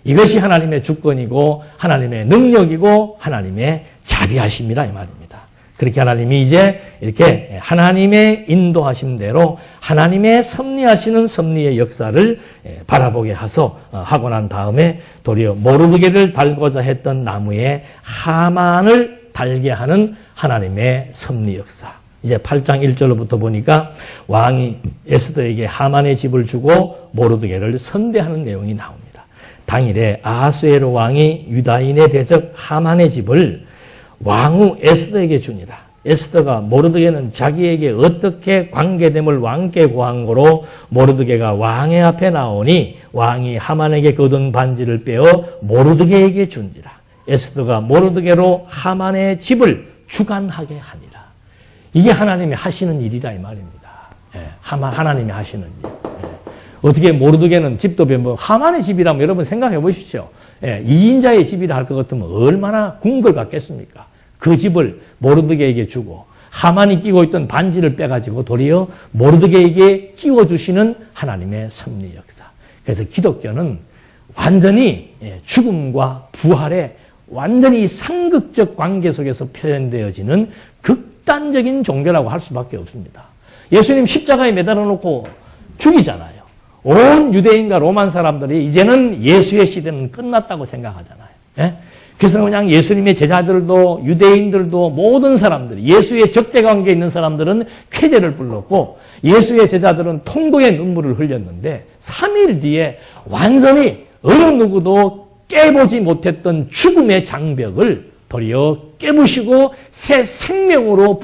Speaker 1: 이것이 하나님의 주권이고 하나님의 능력이고 하나님의 자비하심이라 이 말입니다. 그렇게 하나님이 이제 이렇게 하나님의 인도하심대로 하나님의 섭리하시는 섭리의 역사를 바라보게 하고 난 다음에 도리어 모르드게를 달고자 했던 나무에 하만을 달게 하는 하나님의 섭리 역사. 이제 8장 1절로부터 보니까 왕이 에스더에게 하만의 집을 주고 모르드게를 선대하는 내용이 나옵니다. 당일에 아하수에로 왕이 유다인의 대적 하만의 집을 왕후 에스더에게 줍니다. 에스더가 모르드게는 자기에게 어떻게 관계됨을 왕께 고한 거로 모르드게가 왕의 앞에 나오니 왕이 하만에게 거둔 반지를 빼어 모르드게에게 준지라. 에스더가 모르드게로 하만의 집을 주관하게 하니라. 이게 하나님이 하시는 일이다 이 말입니다. 하나님이 하시는 일. 어떻게 모르드게는 집도 하만의 집이라면 여러분 생각해 보십시오. 2인자의 집이라 할 것 같으면 얼마나 궁궐 같겠습니까? 그 집을 모르드게에게 주고 하만이 끼고 있던 반지를 빼가지고 도리어 모르드게에게 끼워주시는 하나님의 섭리 역사. 그래서 기독교는 완전히 죽음과 부활의 완전히 상극적 관계 속에서 표현되어지는 극단적인 종교라고 할 수밖에 없습니다. 예수님 십자가에 매달아 놓고 죽이잖아요. 온 유대인과 로만 사람들이 이제는 예수의 시대는 끝났다고 생각하잖아요. 그래서 그냥 예수님의 제자들도 유대인들도 모든 사람들이 예수의 적대관계에 있는 사람들은 쾌재를 불렀고 예수의 제자들은 통곡의 눈물을 흘렸는데 3일 뒤에 완전히 어느 누구도 깨보지 못했던 죽음의 장벽을 도리어 깨부시고 새 생명으로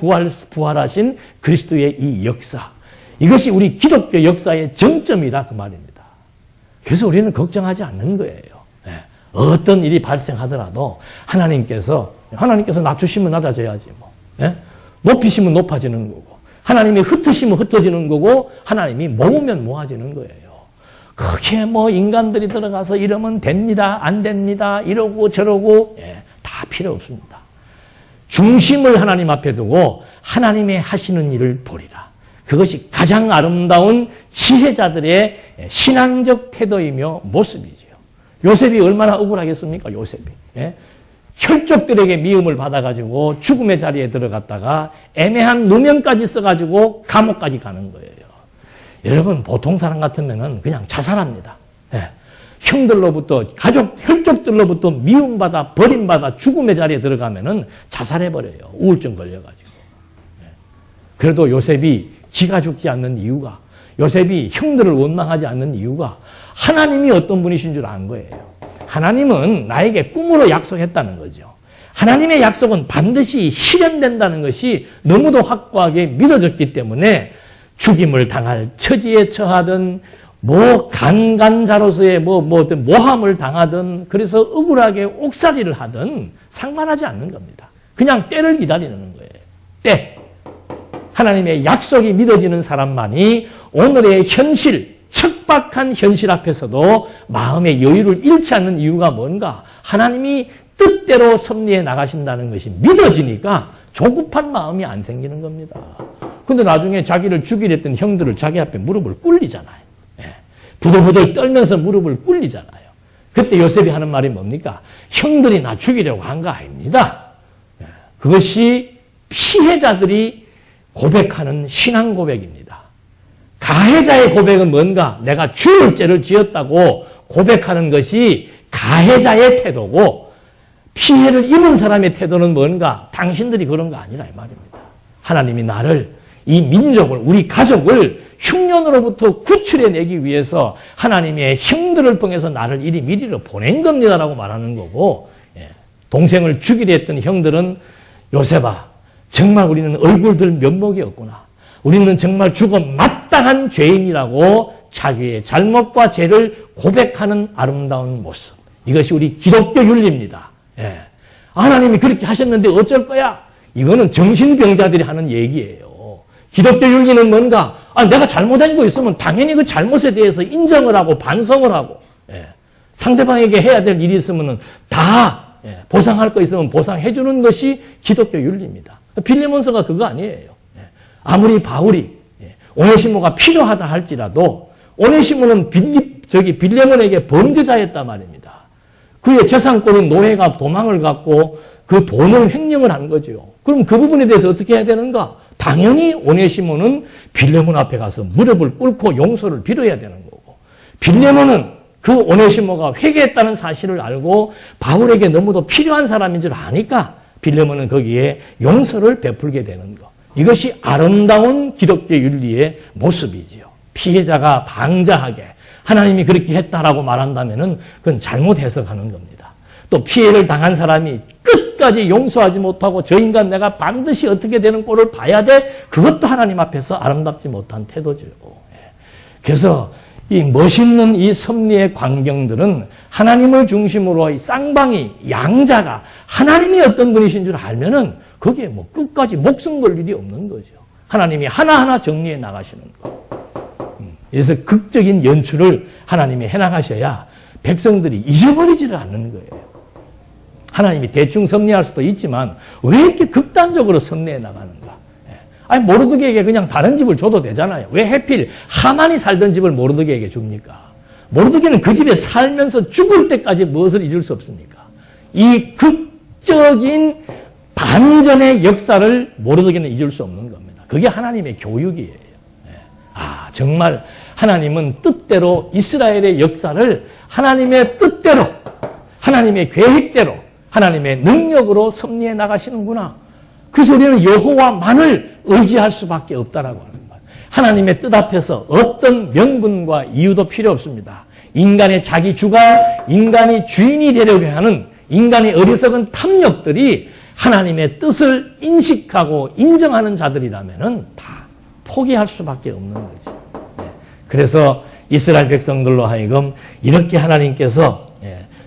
Speaker 1: 부활하신 그리스도의 이 역사, 이것이 우리 기독교 역사의 정점이다 그 말입니다. 그래서 우리는 걱정하지 않는 거예요. 어떤 일이 발생하더라도 하나님께서 낮추시면 낮아져야지 뭐. 높이시면 높아지는 거고 하나님이 흩으시면 흩어지는 거고 하나님이 모으면 모아지는 거예요. 그게 뭐 인간들이 들어가서 이러면 됩니다 안 됩니다 이러고 저러고 다 필요 없습니다. 중심을 하나님 앞에 두고 하나님의 하시는 일을 보리라. 그것이 가장 아름다운 지혜자들의 신앙적 태도이며 모습이죠. 요셉이 얼마나 억울하겠습니까? 요셉이. 혈족들에게 미움을 받아가지고 죽음의 자리에 들어갔다가 애매한 누명까지 써가지고 감옥까지 가는 거예요. 여러분 보통 사람 같으면은 그냥 자살합니다. 형들로부터 혈족들로부터 미움받아 버림받아 죽음의 자리에 들어가면은 자살해버려요. 우울증 걸려가지고. 그래도 요셉이 지가 죽지 않는 이유가, 요셉이 형들을 원망하지 않는 이유가 하나님이 어떤 분이신 줄 안 거예요. 하나님은 나에게 꿈으로 약속했다는 거죠. 하나님의 약속은 반드시 실현된다는 것이 너무도 확고하게 믿어졌기 때문에 죽임을 당할 처지에 처하든 간간자로서의 모함을 당하든 그래서 억울하게 옥살이를 하든 상관하지 않는 겁니다. 그냥 때를 기다리는 거예요. 때. 하나님의 약속이 믿어지는 사람만이 오늘의 현실, 척박한 현실 앞에서도 마음의 여유를 잃지 않는 이유가 뭔가? 하나님이 뜻대로 섭리해 나가신다는 것이 믿어지니까 조급한 마음이 안 생기는 겁니다. 근데 나중에 자기를 죽이려 했던 형들을 자기 앞에 무릎을 꿇리잖아요. 부들부들 떨면서 무릎을 꿇리잖아요. 그때 요셉이 하는 말이 뭡니까? 형들이 나 죽이려고 한 거 아닙니다. 그것이 피해자들이 고백하는 신앙 고백입니다. 가해자의 고백은 뭔가? 내가 죽을 죄를 지었다고 고백하는 것이 가해자의 태도고 피해를 입은 사람의 태도는 뭔가? 당신들이 그런 거 아니라 이 말입니다. 하나님이 나를, 이 민족을, 우리 가족을 흉년으로부터 구출해내기 위해서 하나님의 형들을 통해서 나를 이리 미리로 보낸 겁니다라고 말하는 거고, 동생을 죽이려 했던 형들은 요셉아, 정말 우리는 얼굴 들 면목이 없구나. 우리는 정말 죽어 마땅한 죄인이라고 자기의 잘못과 죄를 고백하는 아름다운 모습. 이것이 우리 기독교 윤리입니다. 하나님이 그렇게 하셨는데 어쩔 거야? 이거는 정신병자들이 하는 얘기예요. 기독교 윤리는 뭔가? 내가 잘못한 거 있으면 당연히 그 잘못에 대해서 인정을 하고 반성을 하고 상대방에게 해야 될 일이 있으면 다 보상할 거 있으면 보상해 주는 것이 기독교 윤리입니다. 빌레몬서가 그거 아니에요. 아무리 바울이 오네시모가 필요하다 할지라도 오네시모는 빌레몬에게 범죄자였단 말입니다. 그의 재산권은 노예가 도망을 갔고 그 돈을 횡령을 한 거죠. 그럼 그 부분에 대해서 어떻게 해야 되는가? 당연히 오네시모는 빌레몬 앞에 가서 무릎을 꿇고 용서를 빌어야 되는 거고 빌레몬은 그 오네시모가 회개했다는 사실을 알고 바울에게 너무도 필요한 사람인 줄 아니까 빌레몬은 거기에 용서를 베풀게 되는 것. 이것이 아름다운 기독교 윤리의 모습이지요. 피해자가 방자하게 하나님이 그렇게 했다라고 말한다면은 그건 잘못 해석하는 겁니다. 또 피해를 당한 사람이 끝까지 용서하지 못하고 저 인간 내가 반드시 어떻게 되는 꼴을 봐야 돼. 그것도 하나님 앞에서 아름답지 못한 태도죠. 그래서 이 멋있는 이 섭리의 광경들은 하나님을 중심으로 이 쌍방이 양자가 하나님이 어떤 분이신 줄 알면은 거기에 뭐 끝까지 목숨 걸 일이 없는 거죠. 하나님이 하나하나 정리해 나가시는 거. 그래서 극적인 연출을 하나님이 해나가셔야 백성들이 잊어버리지를 않는 거예요. 하나님이 대충 섭리할 수도 있지만 왜 이렇게 극단적으로 섭리해 나가는가? 아니 모르드게에게 그냥 다른 집을 줘도 되잖아요. 왜 하필 하만이 살던 집을 모르드게에게 줍니까? 모르드게는 그 집에 살면서 죽을 때까지 무엇을 잊을 수 없습니까? 이 극적인 반전의 역사를 모르드게는 잊을 수 없는 겁니다. 그게 하나님의 교육이에요. 정말 하나님은 뜻대로 이스라엘의 역사를 하나님의 뜻대로, 하나님의 계획대로, 하나님의 능력으로 섭리해 나가시는구나. 그래서 우리는 여호와만을 의지할 수밖에 없다라고 하는 거예요. 하나님의 뜻 앞에서 어떤 명분과 이유도 필요 없습니다. 인간의 자기 주관, 인간이 주인이 되려고 하는 인간의 어리석은 탐욕들이 하나님의 뜻을 인식하고 인정하는 자들이라면은 다 포기할 수밖에 없는 거죠. 그래서 이스라엘 백성들로 하여금 이렇게 하나님께서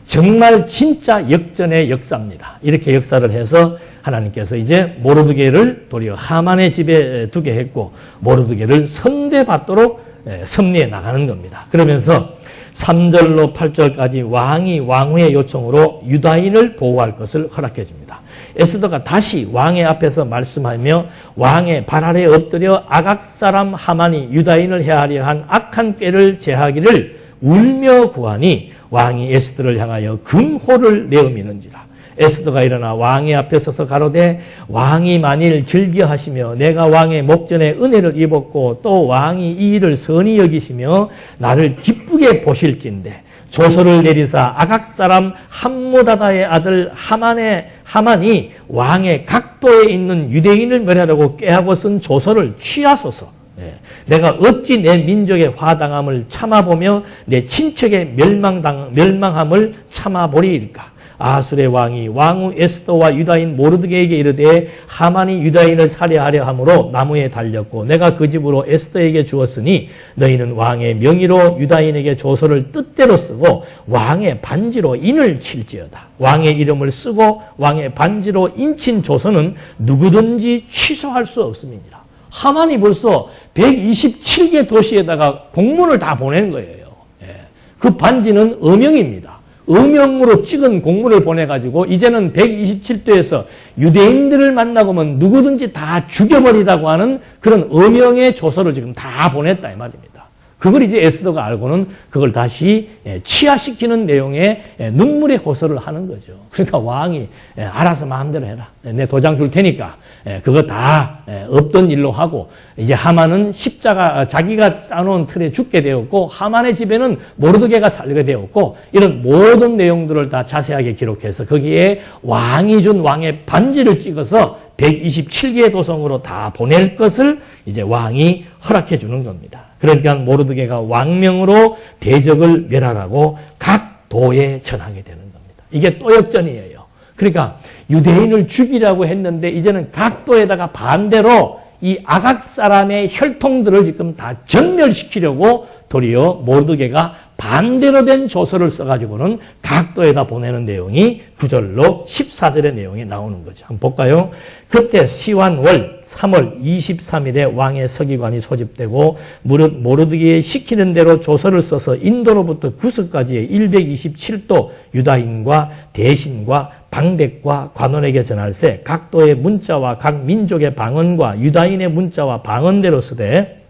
Speaker 1: 정말 진짜 역전의 역사입니다. 이렇게 역사를 해서 하나님께서 이제 모르드게를 도리어 하만의 집에 두게 했고 모르드게를 선대받도록 섭리해 나가는 겁니다. 그러면서 3절로 8절까지 왕이 왕후의 요청으로 유다인을 보호할 것을 허락해 줍니다. 에스더가 다시 왕의 앞에서 말씀하며 왕의 발 아래 엎드려 아각 사람 하만이 유다인을 해하려 한 악한 꾀를 제하기를 울며 구하니 왕이 에스더를 향하여 금호를 내어미는지라. 에스더가 일어나 왕의 앞에 서서 가로되 왕이 만일 즐겨하시며 내가 왕의 목전에 은혜를 입었고 또 왕이 이 일을 선히 여기시며 나를 기쁘게 보실진대 조서를 내리사 아각 사람 함모다다의 아들 하만이 왕의 각도에 있는 유대인을 멸하려고 꾀하고 쓴 조서를 취하소서. 내가 어찌 내 민족의 화당함을 참아보며 내 친척의 멸망함을 참아보리일까. 아술의 왕이 왕후 에스더와 유다인 모르드게에게 이르되 하만이 유다인을 살해하려 함으로 나무에 달렸고 내가 그 집으로 에스더에게 주었으니 너희는 왕의 명의로 유다인에게 조서를 뜻대로 쓰고 왕의 반지로 인을 칠지어다. 왕의 이름을 쓰고 왕의 반지로 인친 조서는 누구든지 취소할 수 없음이니라. 하만이 벌써 127개 도시에다가 공문을 다 보낸 거예요. 그 반지는 어명입니다. 어명으로 찍은 공문을 보내가지고 이제는 127도에서 유대인들을 만나고 면 누구든지 다 죽여버리라고 하는 그런 어명의 조서를 지금 다 보냈다 이 말입니다. 그걸 이제 에스더가 알고는 그걸 다시 치하시키는 내용의 눈물의 호소를 하는 거죠. 그러니까 왕이 알아서 마음대로 해라. 내 도장 줄 테니까 그거 다 없던 일로 하고 이제 하만은 십자가 자기가 짜놓은 틀에 죽게 되었고 하만의 집에는 모르드게가 살게 되었고 이런 모든 내용들을 다 자세하게 기록해서 거기에 왕이 준 왕의 반지를 찍어서 127개의 도성으로 다 보낼 것을 이제 왕이 허락해 주는 겁니다. 그러니까 모르드게가 왕명으로 대적을 멸하라고 각 도에 전하게 되는 겁니다. 이게 또 역전이에요. 그러니까 유대인을 죽이라고 했는데 이제는 각 도에다가 반대로 이 아각 사람의 혈통들을 지금 다 전멸시키려고 도리어 모르드게가 반대로 된 조서를 써가지고는 각도에다 보내는 내용이 9절로 14절의 내용이 나오는 거죠. 한번 볼까요? 그때 시완월 3월 23일에 왕의 서기관이 소집되고 모르드게의 시키는 대로 조서를 써서 인도로부터 구스까지의 127도 유다인과 대신과 방백과 관원에게 전할세 각도의 문자와 각 민족의 방언과 유다인의 문자와 방언대로 쓰되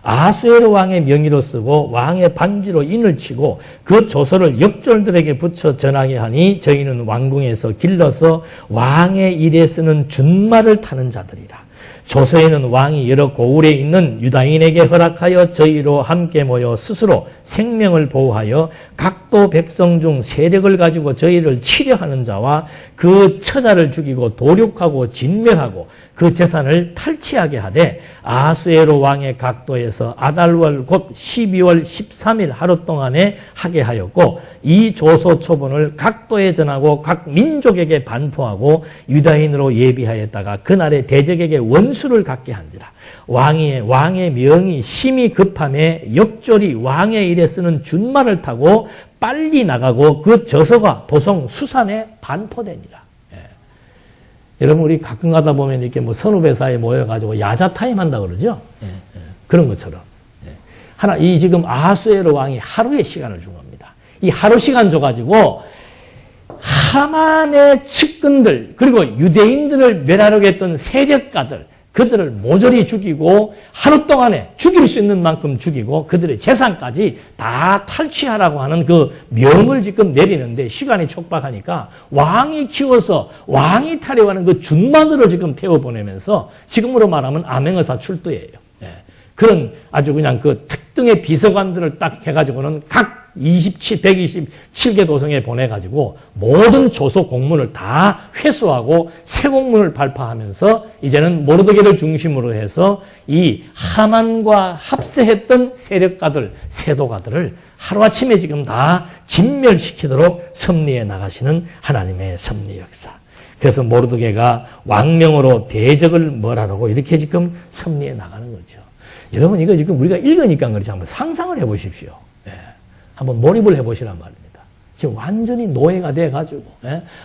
Speaker 1: 아수에르 왕의 명의로 쓰고 왕의 반지로 인을 치고 그 조서를 역졸들에게 붙여 전하게 하니 저희는 왕궁에서 길러서 왕의 일에 쓰는 준말을 타는 자들이라. 조서에는 왕이 여러 고을에 있는 유다인에게 허락하여 저희로 함께 모여 스스로 생명을 보호하여 각도 백성 중 세력을 가지고 저희를 치려하는 자와 그 처자를 죽이고 도륙하고 진멸하고 그 재산을 탈취하게 하되 아하수에로 왕의 각도에서 아달월 곧 12월 13일 하루 동안에 하게 하였고 이 조소 초본을 각도에 전하고 각 민족에게 반포하고 유다인으로 예비하였다가 그날에 대적에게 원수를 갖게 한지라. 왕의 명이 심히 급함에 역졸이 왕의 일에 쓰는 준말을 타고 빨리 나가고 그 저서가 도성 수산에 반포되니라. 여러분, 우리 가끔 가다 보면 이렇게 뭐 선후배 사이에 모여가지고 야자 타임 한다 그러죠? 그런 것처럼. 이 지금 아하수에로 왕이 하루의 시간을 준 겁니다. 이 하루 시간 줘가지고 하만의 측근들, 그리고 유대인들을 멸하려고 했던 세력가들, 그들을 모조리 죽이고 하루 동안에 죽일 수 있는 만큼 죽이고 그들의 재산까지 다 탈취하라고 하는 그 명을 지금 내리는데 시간이 촉박하니까 왕이 키워서 왕이 타려하는 그 준마들을 지금 태워보내면서 지금으로 말하면 암행어사 출두예요. 그런 아주 그냥 그 특등의 비서관들을 딱 해가지고는 각 127개 도성에 보내가지고 모든 조소 공문을 다 회수하고 새 공문을 발파하면서 이제는 모르드게를 중심으로 해서 이 하만과 합세했던 세력가들, 세도가들을 하루아침에 지금 다 진멸시키도록 섭리해 나가시는 하나님의 섭리 역사. 그래서 모르드게가 왕명으로 대적을 벌하라고 이렇게 지금 섭리해 나가는 거죠. 여러분, 이거 지금 우리가 읽으니까 그렇지 한번 상상을 해 보십시오. 한번 몰입을 해보시란 말입니다. 지금 완전히 노예가 돼가지고,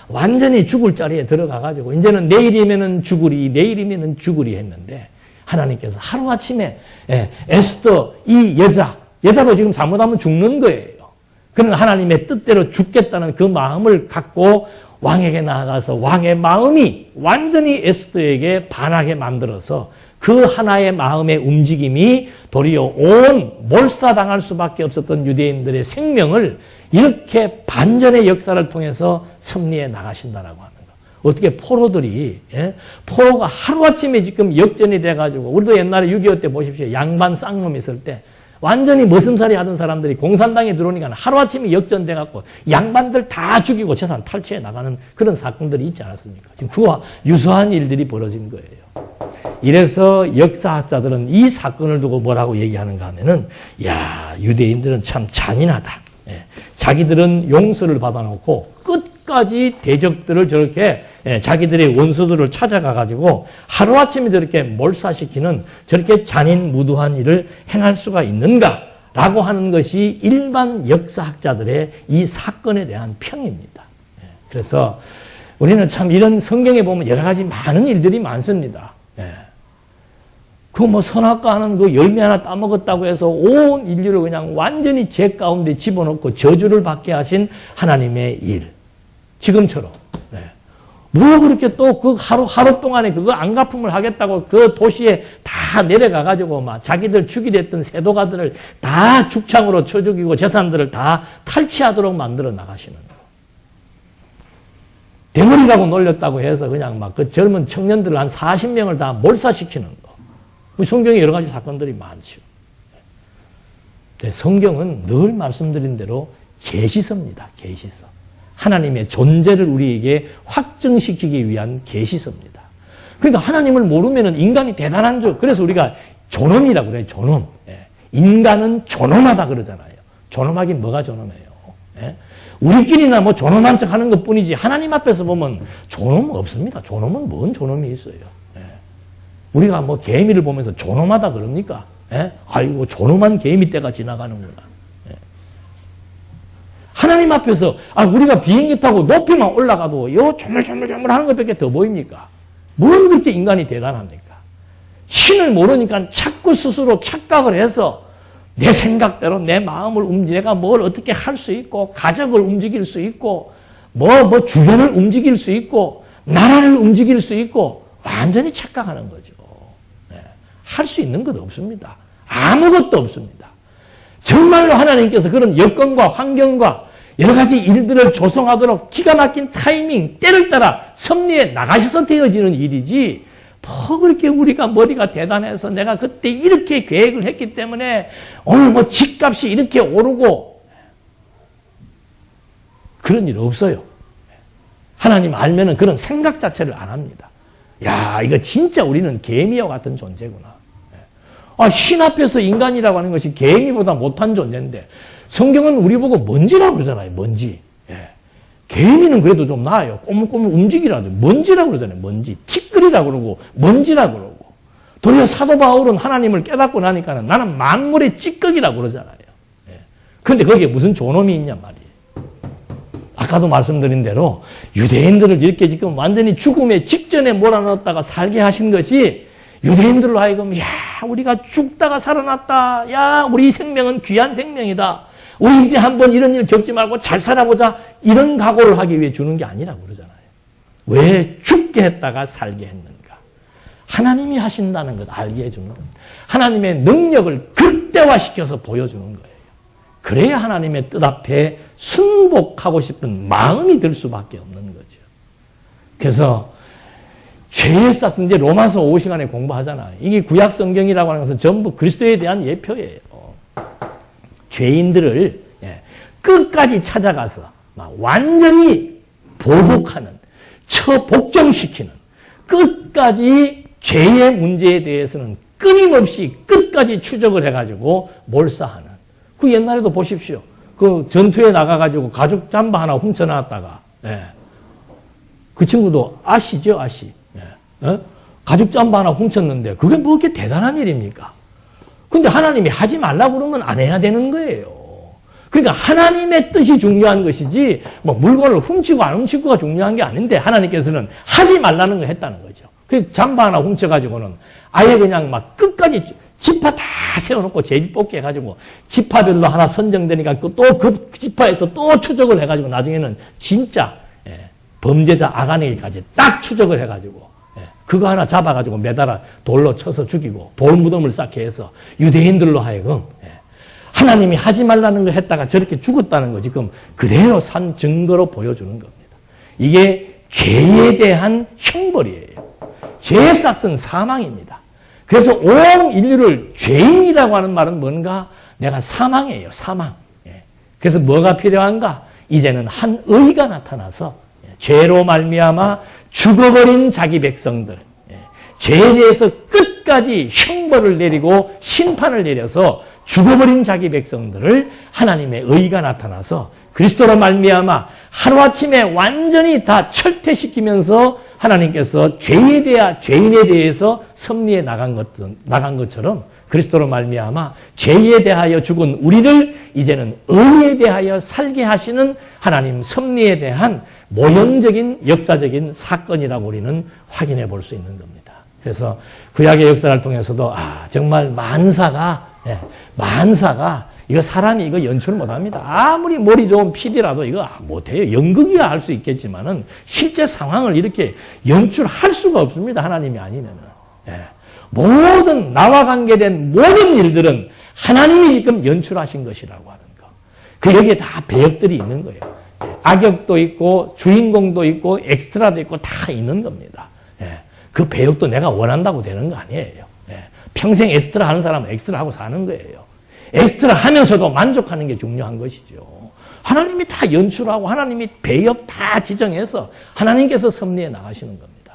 Speaker 1: 완전히 죽을 자리에 들어가가지고, 이제는 내일이면은 내일이면은 죽으리 했는데, 하나님께서 하루아침에, 에스더, 이 여자도 지금 잘못하면 죽는 거예요. 그는 하나님의 뜻대로 죽겠다는 그 마음을 갖고 왕에게 나아가서 왕의 마음이 완전히 에스더에게 반하게 만들어서 그 하나의 마음의 움직임이 도리어 온 몰사당할 수밖에 없었던 유대인들의 생명을 이렇게 반전의 역사를 통해서 섭리해 나가신다라고 하는 거. 어떻게 포로들이, 포로가 하루아침에 지금 역전이 돼가지고, 우리도 옛날에 6.25 때 보십시오. 양반 쌍놈 있을 때 완전히 머슴살이 하던 사람들이 공산당에 들어오니까 하루아침에 역전돼갖고 양반들 다 죽이고 재산 탈취해 나가는 그런 사건들이 있지 않았습니까? 지금 그와 유사한 일들이 벌어진 거예요. 이래서 역사학자들은 이 사건을 두고 뭐라고 얘기하는가 하면은, 유대인들은 참 잔인하다. 자기들은 용서를 받아놓고 끝까지 대적들을 저렇게 자기들의 원수들을 찾아가가지고 하루아침에 저렇게 몰사시키는 저렇게 잔인무도한 일을 행할 수가 있는가라고 하는 것이 일반 역사학자들의 이 사건에 대한 평입니다. 그래서 우리는 참 이런 성경에 보면 여러 가지 많은 일들이 많습니다. 그 뭐 선악과 하는 그 열매 하나 따먹었다고 해서 온 인류를 그냥 완전히 죄 가운데 집어넣고 저주를 받게 하신 하나님의 일. 지금처럼. 뭐 그렇게 또 그 하루 동안에 그거 안갚음을 하겠다고 그 도시에 다 내려가가지고 막 자기들 죽이려 했던 세도가들을 다 죽창으로 쳐 죽이고 재산들을 다 탈취하도록 만들어 나가시는 거. 대머리라고 놀렸다고 해서 그냥 막 그 젊은 청년들을 한 40명을 다 몰사시키는 거. 성경에 여러 가지 사건들이 많죠. 성경은 늘 말씀드린 대로 계시서입니다. 계시서. 하나님의 존재를 우리에게 확증시키기 위한 계시서입니다. 그러니까 하나님을 모르면 인간이 대단한 줄. 그래서 우리가 존엄이라고 그래요. 존엄. 인간은 존엄하다 그러잖아요. 존엄하긴 뭐가 존엄해요. 우리끼리나 뭐 존엄한 척 하는 것 뿐이지 하나님 앞에서 보면 존엄 없습니다. 존엄은 뭔 존엄이 있어요. 우리가 뭐 개미를 보면서 존엄하다 그럽니까? 아이고 존엄한 개미 때가 지나가는구나. 하나님 앞에서 우리가 비행기 타고 높이만 올라가도 요 조물조물조물 하는 것밖에 더 보입니까? 뭘 그렇게 인간이 대단합니까? 신을 모르니까 자꾸 스스로 착각을 해서 내 생각대로 내 마음을 내가 뭘 어떻게 할 수 있고 가족을 움직일 수 있고 뭐 주변을 움직일 수 있고 나라를 움직일 수 있고 완전히 착각하는 거죠. 할 수 있는 것 없습니다. 아무것도 없습니다. 정말로 하나님께서 그런 여건과 환경과 여러 가지 일들을 조성하도록 기가 막힌 타이밍, 때를 따라 섭리해 나가셔서 되어지는 일이지 뭐 그렇게 우리가 머리가 대단해서 내가 그때 이렇게 계획을 했기 때문에 오늘 뭐 집값이 이렇게 오르고 그런 일 없어요. 하나님 알면은 그런 생각 자체를 안 합니다. 야, 이거 진짜 우리는 개미와 같은 존재구나. 아, 신 앞에서 인간이라고 하는 것이 개미보다 못한 존재인데 성경은 우리 보고 먼지라고 그러잖아요. 먼지. 예. 개미는 그래도 좀 나아요. 꼬물꼬물 움직이라도 먼지라고 그러잖아요. 먼지. 티끌이라고 그러고 먼지라고 그러고. 도리어 사도 바울은 하나님을 깨닫고 나니까는 나는 만물의 찌꺼기라고 그러잖아요. 예. 그런데 거기에 무슨 존엄이 있냐 말이에요. 아까도 말씀드린 대로 유대인들을 이렇게 지금 완전히 죽음의 직전에 몰아넣었다가 살게 하신 것이 유대인들로 하여금 야, 우리가 죽다가 살아났다. 야, 우리 생명은 귀한 생명이다. 우리 이제 한번 이런 일 겪지 말고 잘 살아보자. 이런 각오를 하기 위해 주는 게 아니라고 그러잖아요. 왜 죽게 했다가 살게 했는가? 하나님이 하신다는 것 알게 해주는 겁니다. 하나님의 능력을 극대화시켜서 보여주는 거예요. 그래야 하나님의 뜻 앞에 순복하고 싶은 마음이 들 수밖에 없는 거죠. 그래서 죄의 싹스 이제 로마서 5시간에 공부하잖아요. 이게 구약 성경이라고 하는 것은 전부 그리스도에 대한 예표예요. 죄인들을 끝까지 찾아가서 완전히 보복하는, 처복종시키는, 끝까지 죄의 문제에 대해서는 끊임없이 끝까지 추적을 해가지고 몰사하는. 그 옛날에도 보십시오. 그 전투에 나가가지고 가죽 잠바 하나 훔쳐놨다가, 그 친구도 아시죠? 아시. 가죽 잠바 하나 훔쳤는데 그게 뭐 그렇게 대단한 일입니까? 근데 하나님이 하지 말라고 그러면 안 해야 되는 거예요. 그러니까 하나님의 뜻이 중요한 것이지 뭐 물건을 훔치고 안 훔치고가 중요한 게 아닌데 하나님께서는 하지 말라는 걸 했다는 거죠. 그 잠바 하나 훔쳐가지고는 아예 그냥 막 끝까지 지파 다 세워놓고 제비뽑기 해가지고 지파별로 하나 선정되니까 또 그 지파에서 또 추적을 해가지고 나중에는 진짜 범죄자 아가네기까지 딱 추적을 해가지고 그거 하나 잡아가지고 매달아 돌로 쳐서 죽이고 돌 무덤을 쌓게 해서 유대인들로 하여금 하나님이 하지 말라는 걸 했다가 저렇게 죽었다는 거 지금 그대로 산 증거로 보여주는 겁니다. 이게 죄에 대한 형벌이에요. 죄의 싹은 사망입니다. 그래서 온 인류를 죄인이라고 하는 말은 뭔가? 내가 사망이에요. 사망. 그래서 뭐가 필요한가? 이제는 한 의가 나타나서 죄로 말미암아 죽어버린 자기 백성들, 죄에 대해서 끝까지 형벌을 내리고 심판을 내려서 죽어버린 자기 백성들을 하나님의 의가 나타나서 그리스도로 말미암아 하루아침에 완전히 다 철퇴시키면서 하나님께서 죄인에 대해서 섭리해 나간 것처럼 그리스도로 말미암아 죄에 대하여 죽은 우리를 이제는 의에 대하여 살게 하시는 하나님 섭리에 대한 모형적인 역사적인 사건이라고 우리는 확인해 볼 수 있는 겁니다. 그래서 구약의 역사를 통해서도 정말 만사가 이거 사람이 이거 연출 못합니다. 아무리 머리 좋은 PD라도 이거 못해요. 연극이야 할 수 있겠지만은 실제 상황을 이렇게 연출할 수가 없습니다. 하나님이 아니면은. 모든 나와 관계된 모든 일들은 하나님이 지금 연출하신 것이라고 하는 거. 그 여기에 다 배역들이 있는 거예요. 악역도 있고 주인공도 있고 엑스트라도 있고 다 있는 겁니다. 그 배역도 내가 원한다고 되는 거 아니에요. 평생 엑스트라 하는 사람은 엑스트라 하고 사는 거예요. 엑스트라 하면서도 만족하는 게 중요한 것이죠. 하나님이 다 연출하고 하나님이 배역 다 지정해서 하나님께서 섭리해 나가시는 겁니다.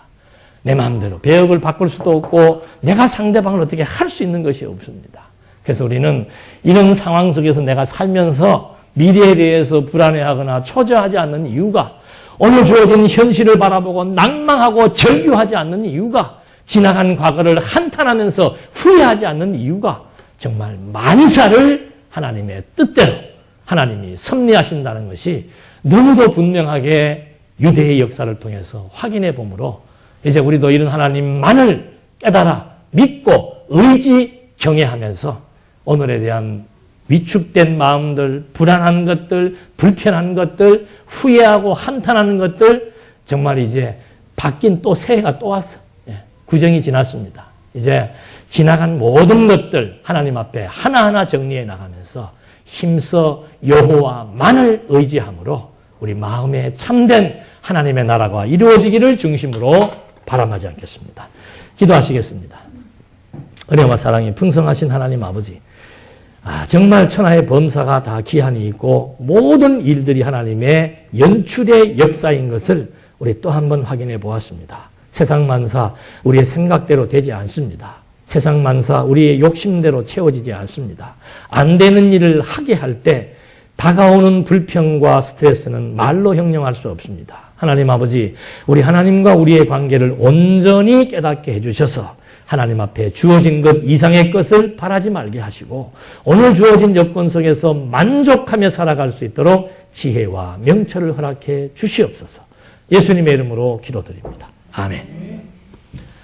Speaker 1: 내 마음대로 배역을 바꿀 수도 없고 내가 상대방을 어떻게 할 수 있는 것이 없습니다. 그래서 우리는 이런 상황 속에서 내가 살면서 미래에 대해서 불안해하거나 초조하지 않는 이유가 오늘 주어진 현실을 바라보고 낭망하고 절규하지 않는 이유가 지나간 과거를 한탄하면서 후회하지 않는 이유가 정말 만사를 하나님의 뜻대로 하나님이 섭리하신다는 것이 너무도 분명하게 유대의 역사를 통해서 확인해 보므로 이제 우리도 이런 하나님만을 깨달아 믿고 의지 경외하면서 오늘에 대한 위축된 마음들, 불안한 것들, 불편한 것들, 후회하고 한탄하는 것들 정말 이제 바뀐 또 새해가 또 왔어. 구정이 지났습니다. 이제 지나간 모든 것들 하나님 앞에 하나하나 정리해 나가면서 힘써 여호와만을 의지함으로 우리 마음에 참된 하나님의 나라가 이루어지기를 중심으로 바람하지 않겠습니다. 기도하시겠습니다. 은혜와 사랑이 풍성하신 하나님 아버지, 정말 천하의 범사가 다 기한이 있고 모든 일들이 하나님의 연출의 역사인 것을 우리 또 한 번 확인해 보았습니다. 세상 만사 우리의 생각대로 되지 않습니다. 세상 만사 우리의 욕심대로 채워지지 않습니다. 안 되는 일을 하게 할 때 다가오는 불평과 스트레스는 말로 형용할 수 없습니다. 하나님 아버지, 우리 하나님과 우리의 관계를 온전히 깨닫게 해주셔서 하나님 앞에 주어진 것 이상의 것을 바라지 말게 하시고 오늘 주어진 여건 속에서 만족하며 살아갈 수 있도록 지혜와 명철을 허락해 주시옵소서. 예수님의 이름으로 기도드립니다. 아멘.